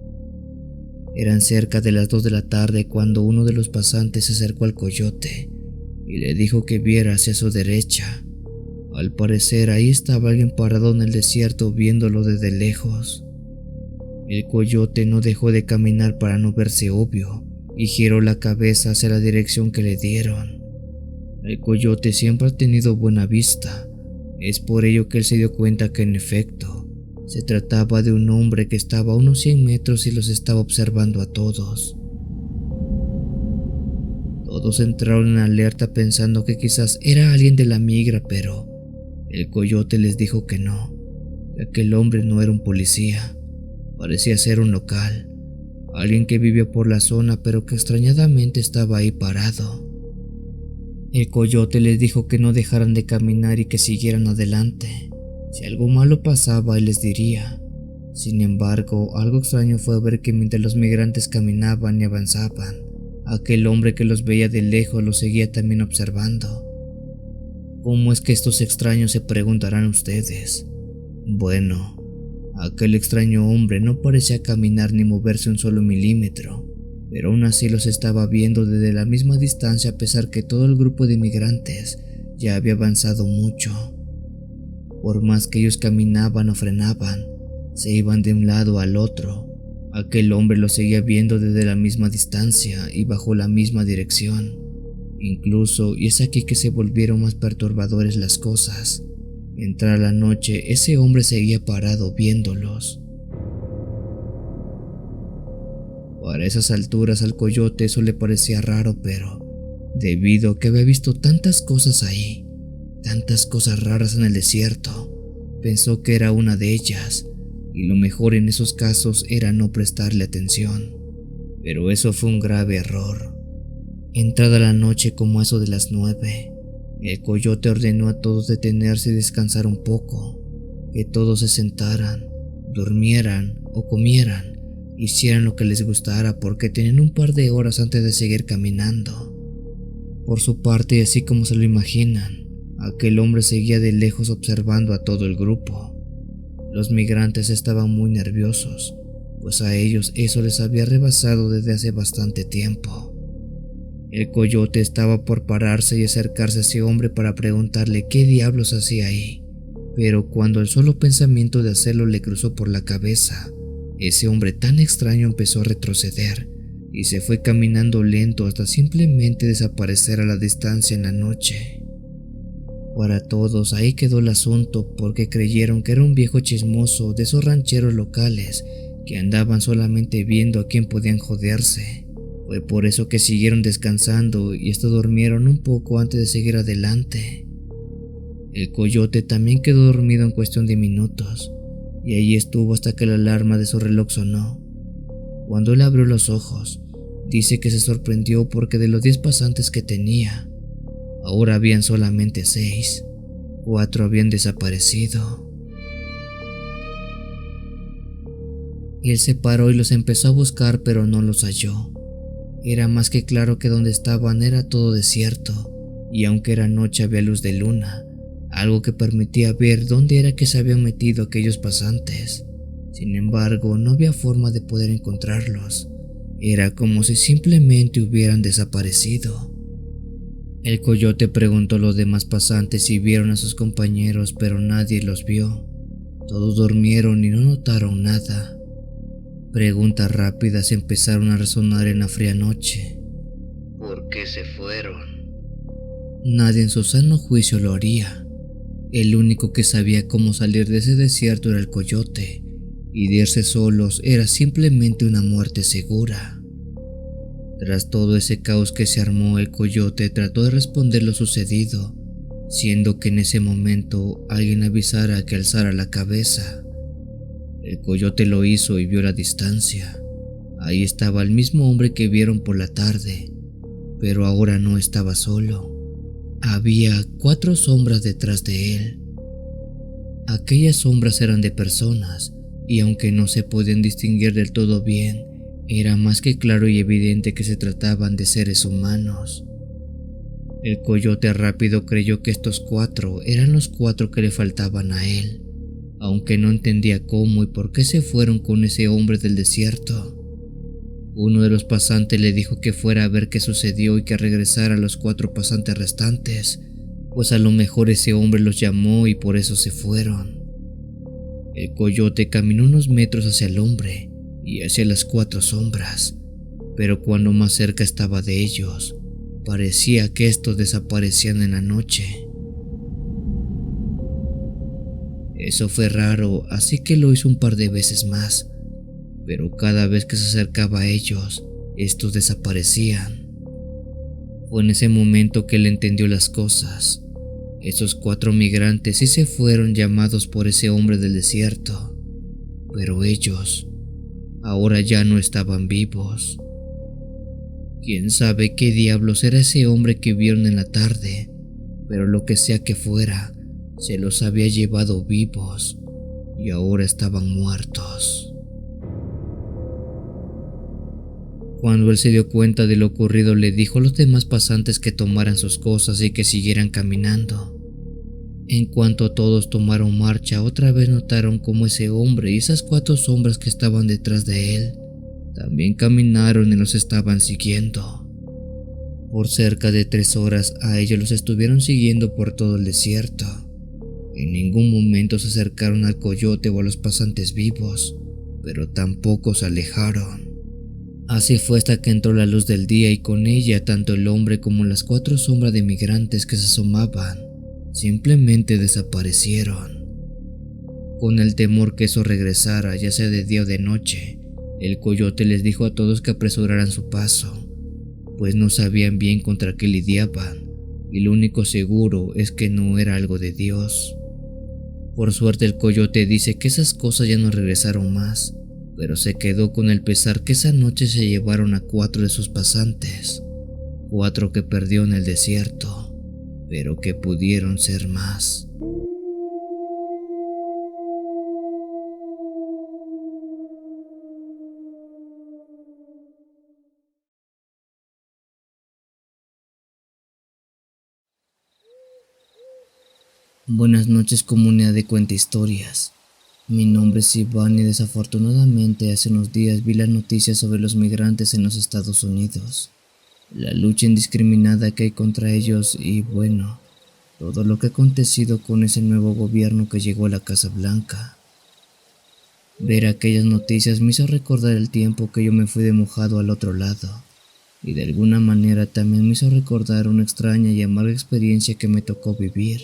Eran cerca de las 2 de la tarde cuando uno de los pasantes se acercó al coyote y le dijo que viera hacia su derecha. Al parecer ahí estaba alguien parado en el desierto viéndolo desde lejos. El coyote no dejó de caminar para no verse obvio y giró la cabeza hacia la dirección que le dieron. El coyote siempre ha tenido buena vista, es por ello que él se dio cuenta que en efecto se trataba de un hombre que estaba a unos 100 metros y los estaba observando a todos. Todos entraron en alerta pensando que quizás era alguien de la migra, pero el coyote les dijo que no, que aquel hombre no era un policía, parecía ser un local, alguien que vivía por la zona pero que extrañadamente estaba ahí parado. El coyote les dijo que no dejaran de caminar y que siguieran adelante. Si algo malo pasaba, él les diría. Sin embargo, algo extraño fue ver que mientras los migrantes caminaban y avanzaban, aquel hombre que los veía de lejos los seguía también observando. ¿Cómo es que estos extraños, se preguntarán ustedes? Bueno, aquel extraño hombre no parecía caminar ni moverse un solo milímetro, pero aún así los estaba viendo desde la misma distancia a pesar que todo el grupo de inmigrantes ya había avanzado mucho. Por más que ellos caminaban o frenaban, se iban de un lado al otro, aquel hombre los seguía viendo desde la misma distancia y bajo la misma dirección. Incluso, y es aquí que se volvieron más perturbadores las cosas, entrada la noche, ese hombre seguía parado viéndolos. Para esas alturas al coyote eso le parecía raro, pero debido a que había visto tantas cosas ahí, tantas cosas raras en el desierto, pensó que era una de ellas, y lo mejor en esos casos era no prestarle atención. Pero eso fue un grave error. Entrada la noche como a eso de las 9, el coyote ordenó a todos detenerse y descansar un poco, que todos se sentaran, durmieran o comieran, hicieran lo que les gustara porque tenían un par de horas antes de seguir caminando. Por su parte, así como se lo imaginan, aquel hombre seguía de lejos observando a todo el grupo. Los migrantes estaban muy nerviosos, pues a ellos eso les había rebasado desde hace bastante tiempo. El coyote estaba por pararse y acercarse a ese hombre para preguntarle qué diablos hacía ahí, pero cuando el solo pensamiento de hacerlo le cruzó por la cabeza, ese hombre tan extraño empezó a retroceder y se fue caminando lento hasta simplemente desaparecer a la distancia en la noche. Para todos ahí quedó el asunto porque creyeron que era un viejo chismoso de esos rancheros locales que andaban solamente viendo a quién podían joderse. Fue por eso que siguieron descansando y hasta durmieron un poco antes de seguir adelante. El coyote también quedó dormido en cuestión de minutos y allí estuvo hasta que la alarma de su reloj sonó. Cuando él abrió los ojos, dice que se sorprendió porque de los 10 pasantes que tenía, ahora habían solamente 6, 4 habían desaparecido. Él se paró y los empezó a buscar, pero no los halló. Era más que claro que donde estaban era todo desierto, y aunque era noche había luz de luna, algo que permitía ver dónde era que se habían metido aquellos pasantes. Sin embargo, no había forma de poder encontrarlos. Era como si simplemente hubieran desaparecido. El coyote preguntó a los demás pasantes si vieron a sus compañeros, pero nadie los vio. Todos durmieron y no notaron nada. Preguntas rápidas empezaron a resonar en la fría noche.
¿Por qué se fueron?
Nadie en su sano juicio lo haría. El único que sabía cómo salir de ese desierto era el coyote, y de irse solos era simplemente una muerte segura. Tras todo ese caos que se armó, el coyote trató de responder lo sucedido, siendo que en ese momento alguien avisara que alzara la cabeza. El coyote lo hizo y vio la distancia. Ahí estaba el mismo hombre que vieron por la tarde, pero ahora no estaba solo. Había 4 sombras detrás de él. Aquellas sombras eran de personas, y aunque no se podían distinguir del todo bien, era más que claro y evidente que se trataban de seres humanos. El coyote rápido creyó que estos 4 eran los 4 que le faltaban a él, aunque no entendía cómo y por qué se fueron con ese hombre del desierto. Uno de los pasantes le dijo que fuera a ver qué sucedió y que regresara a los 4 pasantes restantes, pues a lo mejor ese hombre los llamó y por eso se fueron. El coyote caminó unos metros hacia el hombre y hacia las 4 sombras, pero cuando más cerca estaba de ellos, parecía que estos desaparecían en la noche. Eso fue raro, así que lo hizo un par de veces más, pero cada vez que se acercaba a ellos, estos desaparecían. Fue en ese momento que él entendió las cosas. Esos 4 migrantes sí se fueron llamados por ese hombre del desierto, pero ellos ahora ya no estaban vivos. Quién sabe qué diablos era ese hombre que vieron en la tarde, pero lo que sea que fuera, se los había llevado vivos y ahora estaban muertos. Cuando él se dio cuenta de lo ocurrido, le dijo a los demás pasantes que tomaran sus cosas y que siguieran caminando. En cuanto todos tomaron marcha, otra vez notaron cómo ese hombre y esas 4 sombras que estaban detrás de él también caminaron y los estaban siguiendo. Por cerca de 3 horas a ellos los estuvieron siguiendo por todo el desierto. En ningún momento se acercaron al coyote o a los pasantes vivos, pero tampoco se alejaron. Así fue hasta que entró la luz del día y con ella tanto el hombre como las 4 sombras de migrantes que se asomaban simplemente desaparecieron. Con el temor que eso regresara, ya sea de día o de noche, el coyote les dijo a todos que apresuraran su paso, pues no sabían bien contra qué lidiaban, y lo único seguro es que no era algo de Dios. Por suerte el coyote dice que esas cosas ya no regresaron más, pero se quedó con el pesar que esa noche se llevaron a 4 de sus pasantes, 4 que perdió en el desierto, pero que pudieron ser más. Buenas noches, comunidad de Cuenta Historias. Mi nombre es Iván y desafortunadamente hace unos días vi las noticias sobre los migrantes en los Estados Unidos, la lucha indiscriminada que hay contra ellos y bueno, todo lo que ha acontecido con ese nuevo gobierno que llegó a la Casa Blanca. Ver aquellas noticias me hizo recordar el tiempo que yo me fui de mojado al otro lado, y de alguna manera también me hizo recordar una extraña y amarga experiencia que me tocó vivir.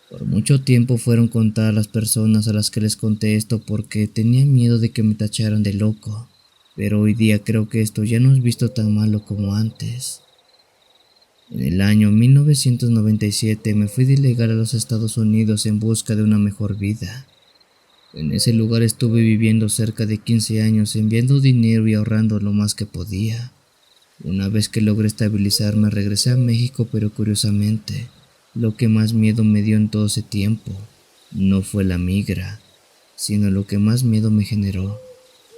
Por mucho tiempo fueron contadas las personas a las que les conté esto porque tenía miedo de que me tacharan de loco, pero hoy día creo que esto ya no es visto tan malo como antes. En el año 1997 me fui de ilegal a los Estados Unidos en busca de una mejor vida. En ese lugar estuve viviendo cerca de 15 años enviando dinero y ahorrando lo más que podía. Una vez que logré estabilizarme regresé a México, pero curiosamente, lo que más miedo me dio en todo ese tiempo no fue la migra, sino lo que más miedo me generó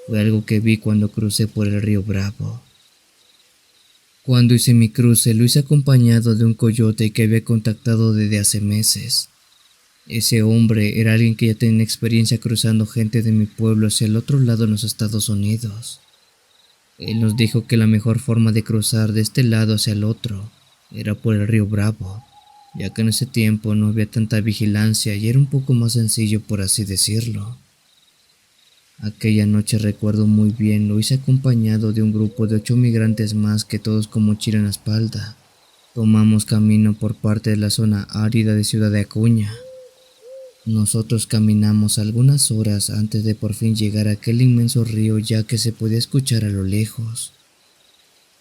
Fue algo que vi cuando crucé por el río Bravo. Cuando hice mi cruce, lo hice acompañado de un coyote que había contactado desde hace meses. Ese hombre era alguien que ya tenía experiencia cruzando gente de mi pueblo hacia el otro lado en los Estados Unidos. Él nos dijo que la mejor forma de cruzar de este lado hacia el otro era por el río Bravo, ya que en ese tiempo no había tanta vigilancia y era un poco más sencillo, por así decirlo. Aquella noche recuerdo muy bien, lo hice acompañado de un grupo de 8 migrantes más, que todos con mochila en la espalda. Tomamos camino por parte de la zona árida de Ciudad de Acuña. Nosotros caminamos algunas horas antes de por fin llegar a aquel inmenso río, ya que se podía escuchar a lo lejos.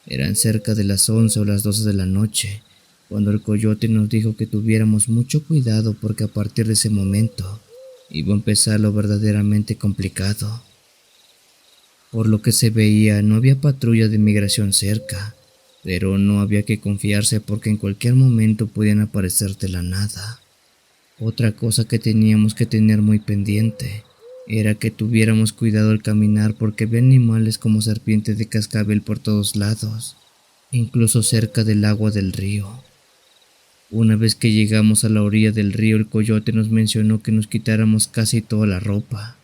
Eran cerca de las 11 o las 12 de la noche, cuando el coyote nos dijo que tuviéramos mucho cuidado porque a partir de ese momento iba a empezar lo verdaderamente complicado. Por lo que se veía, no había patrulla de migración cerca, pero no había que confiarse porque en cualquier momento podían aparecer de la nada. Otra cosa que teníamos que tener muy pendiente era que tuviéramos cuidado al caminar, porque había animales como serpientes de cascabel por todos lados, incluso cerca del agua del río. Una vez que llegamos a la orilla del río, el coyote nos mencionó que nos quitáramos casi toda la ropa,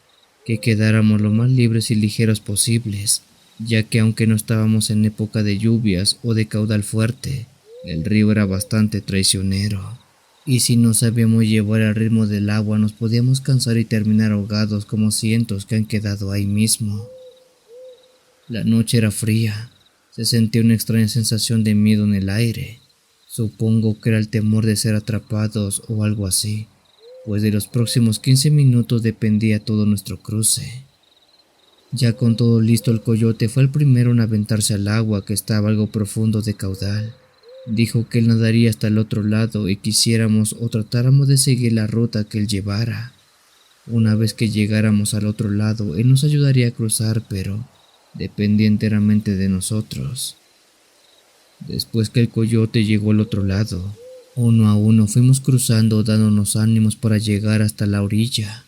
que quedáramos lo más libres y ligeros posibles, ya que aunque no estábamos en época de lluvias o de caudal fuerte, el río era bastante traicionero. Y si no sabíamos llevar al ritmo del agua, nos podíamos cansar y terminar ahogados como cientos que han quedado ahí mismo. La noche era fría, se sentía una extraña sensación de miedo en el aire. Supongo que era el temor de ser atrapados o algo así, pues de los próximos 15 minutos dependía todo nuestro cruce. Ya con todo listo, el coyote fue el primero en aventarse al agua, que estaba algo profundo de caudal. Dijo que él nadaría hasta el otro lado y quisiéramos o tratáramos de seguir la ruta que él llevara. Una vez que llegáramos al otro lado, él nos ayudaría a cruzar, pero dependía enteramente de nosotros. Después que el coyote llegó al otro lado, uno a uno fuimos cruzando, dándonos ánimos para llegar hasta la orilla.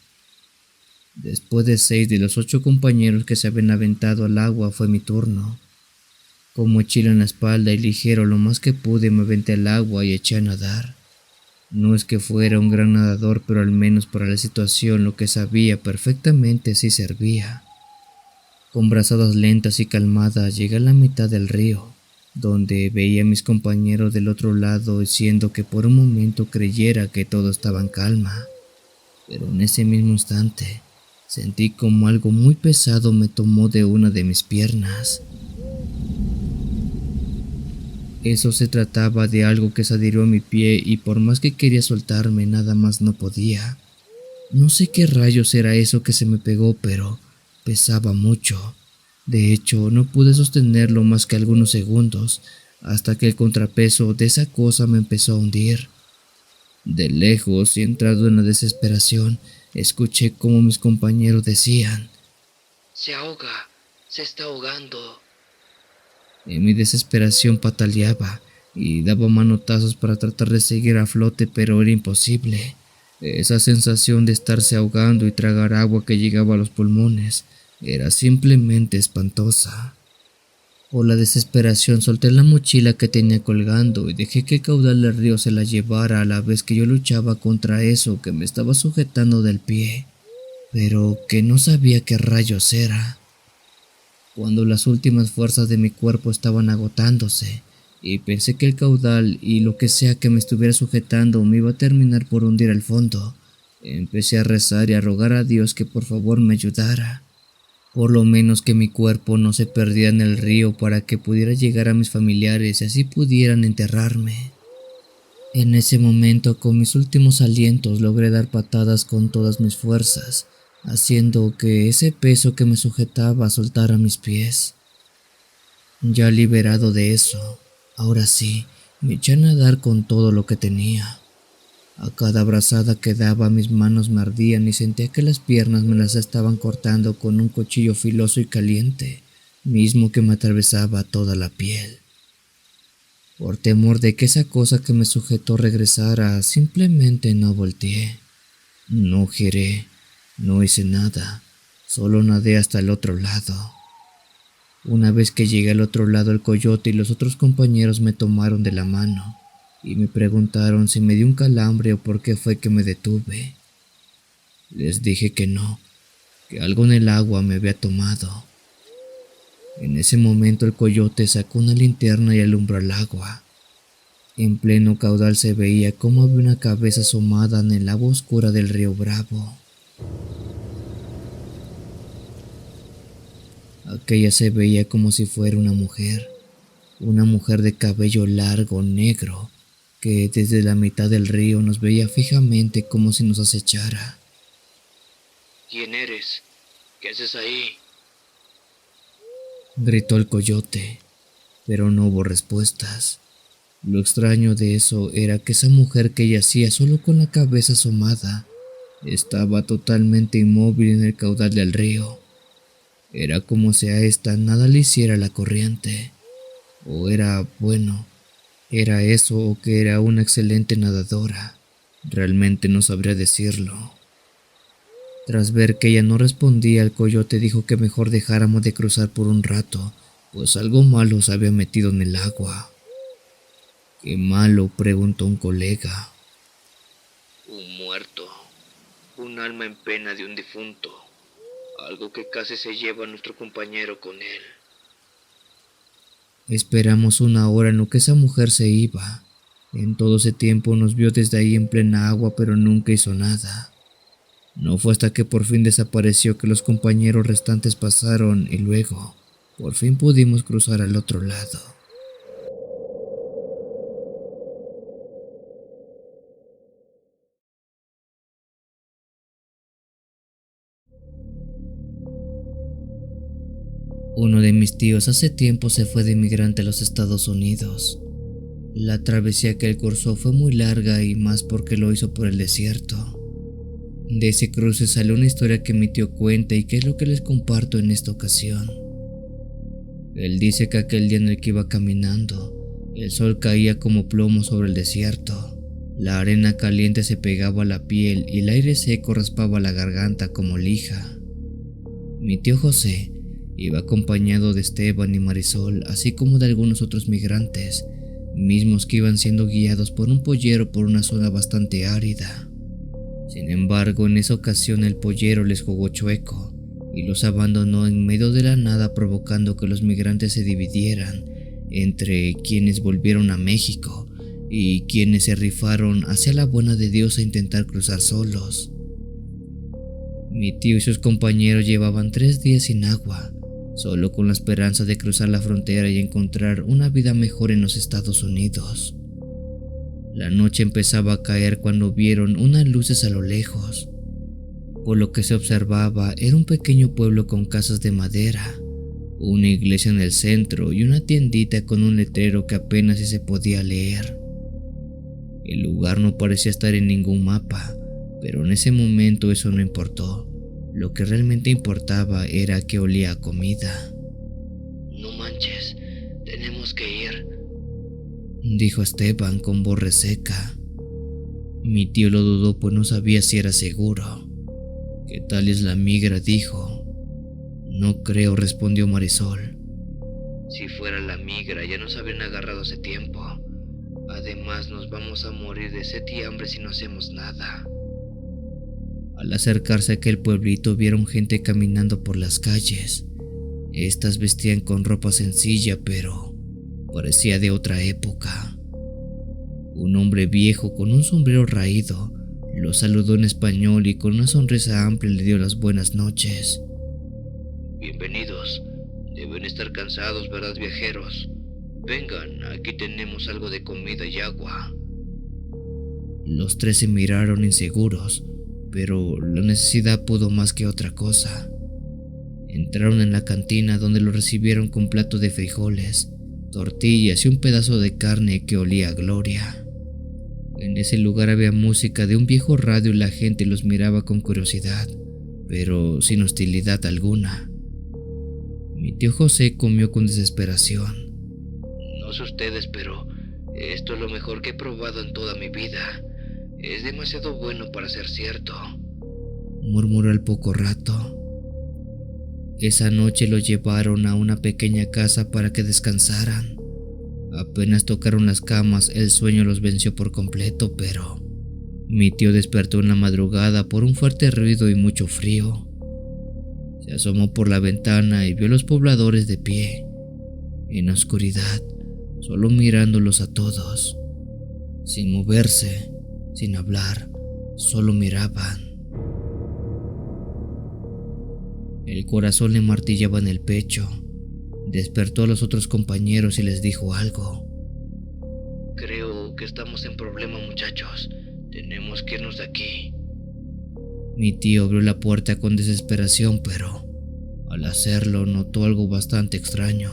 Después de 6 de los 8 compañeros que se habían aventado al agua, fue mi turno. Con mochila en la espalda y ligero lo más que pude, me aventé al agua y eché a nadar. No es que fuera un gran nadador, pero al menos para la situación lo que sabía perfectamente sí servía. Con brazadas lentas y calmadas llegué a la mitad del río, donde veía a mis compañeros del otro lado, haciendo que por un momento creyera que todo estaba en calma. Pero en ese mismo instante sentí como algo muy pesado me tomó de una de mis piernas. Eso se trataba de algo que se adhirió a mi pie y por más que quería soltarme, nada más no podía. No sé qué rayos era eso que se me pegó, pero pesaba mucho. De hecho, no pude sostenerlo más que algunos segundos, hasta que el contrapeso de esa cosa me empezó a hundir. De lejos y entrado en la desesperación, escuché cómo mis compañeros decían:
Se ahoga, se está ahogando.
En mi desesperación pataleaba y daba manotazos para tratar de seguir a flote, pero era imposible. Esa sensación de estarse ahogando y tragar agua que llegaba a los pulmones era simplemente espantosa. Por la desesperación solté la mochila que tenía colgando y dejé que el caudal del río se la llevara, a la vez que yo luchaba contra eso que me estaba sujetando del pie, pero que no sabía qué rayos era. Cuando las últimas fuerzas de mi cuerpo estaban agotándose y pensé que el caudal y lo que sea que me estuviera sujetando me iba a terminar por hundir al fondo, empecé a rezar y a rogar a Dios que por favor me ayudara. Por lo menos que mi cuerpo no se perdiera en el río, para que pudiera llegar a mis familiares y así pudieran enterrarme. En ese momento, con mis últimos alientos, logré dar patadas con todas mis fuerzas, haciendo que ese peso que me sujetaba soltara mis pies. Ya liberado de eso, ahora sí, me eché a nadar con todo lo que tenía. A cada brazada que daba, mis manos me ardían y sentía que las piernas me las estaban cortando con un cuchillo filoso y caliente, mismo que me atravesaba toda la piel. Por temor de que esa cosa que me sujetó regresara, simplemente no volteé. No giré, no hice nada. Solo nadé hasta el otro lado. Una vez que llegué al otro lado, el coyote y los otros compañeros me tomaron de la mano y me preguntaron si me dio un calambre o por qué fue que me detuve. Les dije que no, que algo en el agua me había tomado. En ese momento el coyote sacó una linterna y alumbró el agua. En pleno caudal se veía cómo había una cabeza asomada en el agua oscura del río Bravo. Aquella se veía como si fuera una mujer de cabello largo, negro, que desde la mitad del río nos veía fijamente como si nos acechara.
¿Quién eres? ¿Qué haces ahí?
Gritó el coyote, pero no hubo respuestas. Lo extraño de eso era que esa mujer que yacía solo con la cabeza asomada estaba totalmente inmóvil en el caudal del río. Era como si a esta nada le hiciera la corriente. O era eso o que era una excelente nadadora. Realmente no sabría decirlo. Tras ver que ella no respondía, el coyote dijo que mejor dejáramos de cruzar por un rato, pues algo malo se había metido en el agua. ¿Qué malo?, preguntó un colega.
Un muerto, un alma en pena de un difunto, algo que casi se lleva a nuestro compañero con él.
Esperamos 1 hora en lo que esa mujer se iba. En todo ese tiempo nos vio desde ahí en plena agua, pero nunca hizo nada. No fue hasta que por fin desapareció que los compañeros restantes pasaron y luego, por fin pudimos cruzar al otro lado. Uno de mis tíos hace tiempo se fue de inmigrante a los Estados Unidos. La travesía que él cursó fue muy larga y más porque lo hizo por el desierto. De ese cruce salió una historia que mi tío cuenta y que es lo que les comparto en esta ocasión. Él dice que aquel día en el que iba caminando, el sol caía como plomo sobre el desierto. La arena caliente se pegaba a la piel y el aire seco raspaba la garganta como lija. Mi tío José iba acompañado de Esteban y Marisol, así como de algunos otros migrantes, mismos que iban siendo guiados por un pollero por una zona bastante árida. Sin embargo, en esa ocasión el pollero les jugó chueco y los abandonó en medio de la nada, provocando que los migrantes se dividieran entre quienes volvieron a México y quienes se rifaron hacia la buena de Dios a intentar cruzar solos. Mi tío y sus compañeros llevaban 3 días sin agua, solo con la esperanza de cruzar la frontera y encontrar una vida mejor en los Estados Unidos. La noche empezaba a caer cuando vieron unas luces a lo lejos. Por lo que se observaba, era un pequeño pueblo con casas de madera, una iglesia en el centro y una tiendita con un letrero que apenas si se podía leer. El lugar no parecía estar en ningún mapa, pero en ese momento eso no importó. Lo que realmente importaba era que olía a comida.
No manches, tenemos que ir,
dijo Esteban con voz reseca. Mi tío lo dudó, pues no sabía si era seguro. ¿Qué tal es la migra?, dijo. No creo, respondió Marisol.
Si fuera la migra ya nos habrían agarrado hace tiempo. Además nos vamos a morir de sed y hambre si no hacemos nada.
Al acercarse a aquel pueblito vieron gente caminando por las calles. Estas vestían con ropa sencilla, pero parecía de otra época. Un hombre viejo con un sombrero raído lo saludó en español y con una sonrisa amplia le dio las buenas noches.
Bienvenidos. Deben estar cansados, ¿verdad, viajeros? Vengan, aquí tenemos algo de comida y agua.
Los 3 se miraron inseguros, pero la necesidad pudo más que otra cosa. Entraron en la cantina, donde lo recibieron con plato de frijoles, tortillas y un pedazo de carne que olía a gloria. En ese lugar había música de un viejo radio y la gente los miraba con curiosidad, pero sin hostilidad alguna. Mi tío José comió con desesperación.
No sé ustedes, pero esto es lo mejor que he probado en toda mi vida. Es demasiado bueno para ser cierto,
murmuró al poco rato. Esa noche los llevaron a una pequeña casa para que descansaran. Apenas tocaron las camas, el sueño los venció por completo, pero mi tío despertó en la madrugada por un fuerte ruido y mucho frío. Se asomó por la ventana y vio a los pobladores de pie, en la oscuridad, solo mirándolos a todos, sin moverse, sin hablar, solo miraban. El corazón le martillaba en el pecho. Despertó a los otros compañeros y les dijo algo.
Creo que estamos en problema, muchachos. Tenemos que irnos de aquí.
Mi tío abrió la puerta con desesperación, pero al hacerlo notó algo bastante extraño.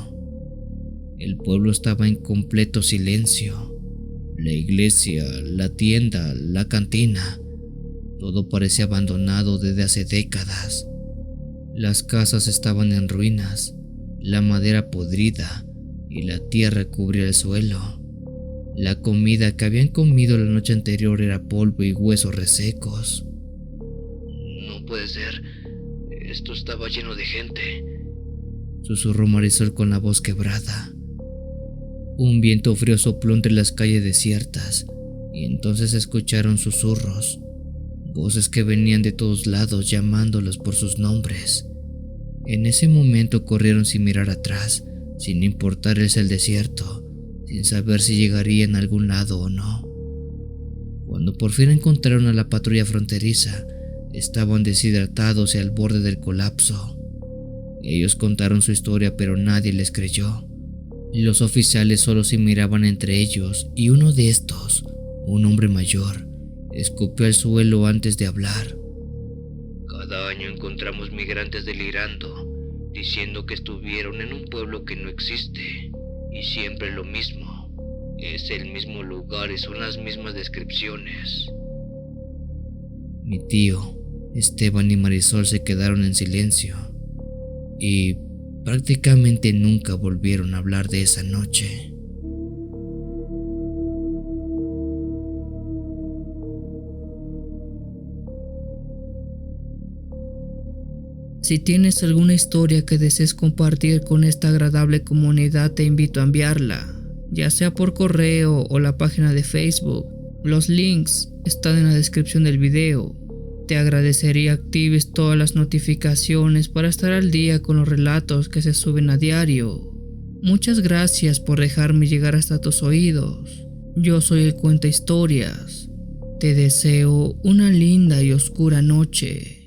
El pueblo estaba en completo silencio. La iglesia, la tienda, la cantina, todo parecía abandonado desde hace décadas. Las casas estaban en ruinas, la madera podrida y la tierra cubría el suelo. La comida que habían comido la noche anterior era polvo y huesos resecos.
No puede ser. Esto estaba lleno de gente.
Susurró Marisol con la voz quebrada. Un viento frío sopló entre las calles desiertas y entonces se escucharon susurros, voces que venían de todos lados llamándolos por sus nombres. En ese momento corrieron sin mirar atrás, sin importarles el desierto, sin saber si llegarían a algún lado o no. Cuando por fin encontraron a la patrulla fronteriza, estaban deshidratados y al borde del colapso. Ellos contaron su historia, pero nadie les creyó. Los oficiales solo se miraban entre ellos y uno de estos, un hombre mayor, escupió al suelo antes de hablar.
Cada año encontramos migrantes delirando, diciendo que estuvieron en un pueblo que no existe, y siempre lo mismo. Es el mismo lugar y son las mismas descripciones.
Mi tío, Esteban y Marisol se quedaron en silencio y prácticamente nunca volvieron a hablar de esa noche. Si tienes alguna historia que desees compartir con esta agradable comunidad, te invito a enviarla, ya sea por correo o la página de Facebook. Los links están en la descripción del video. Te agradecería actives todas las notificaciones para estar al día con los relatos que se suben a diario. Muchas gracias por dejarme llegar hasta tus oídos. Yo soy el Cuenta Historias. Te deseo una linda y oscura noche.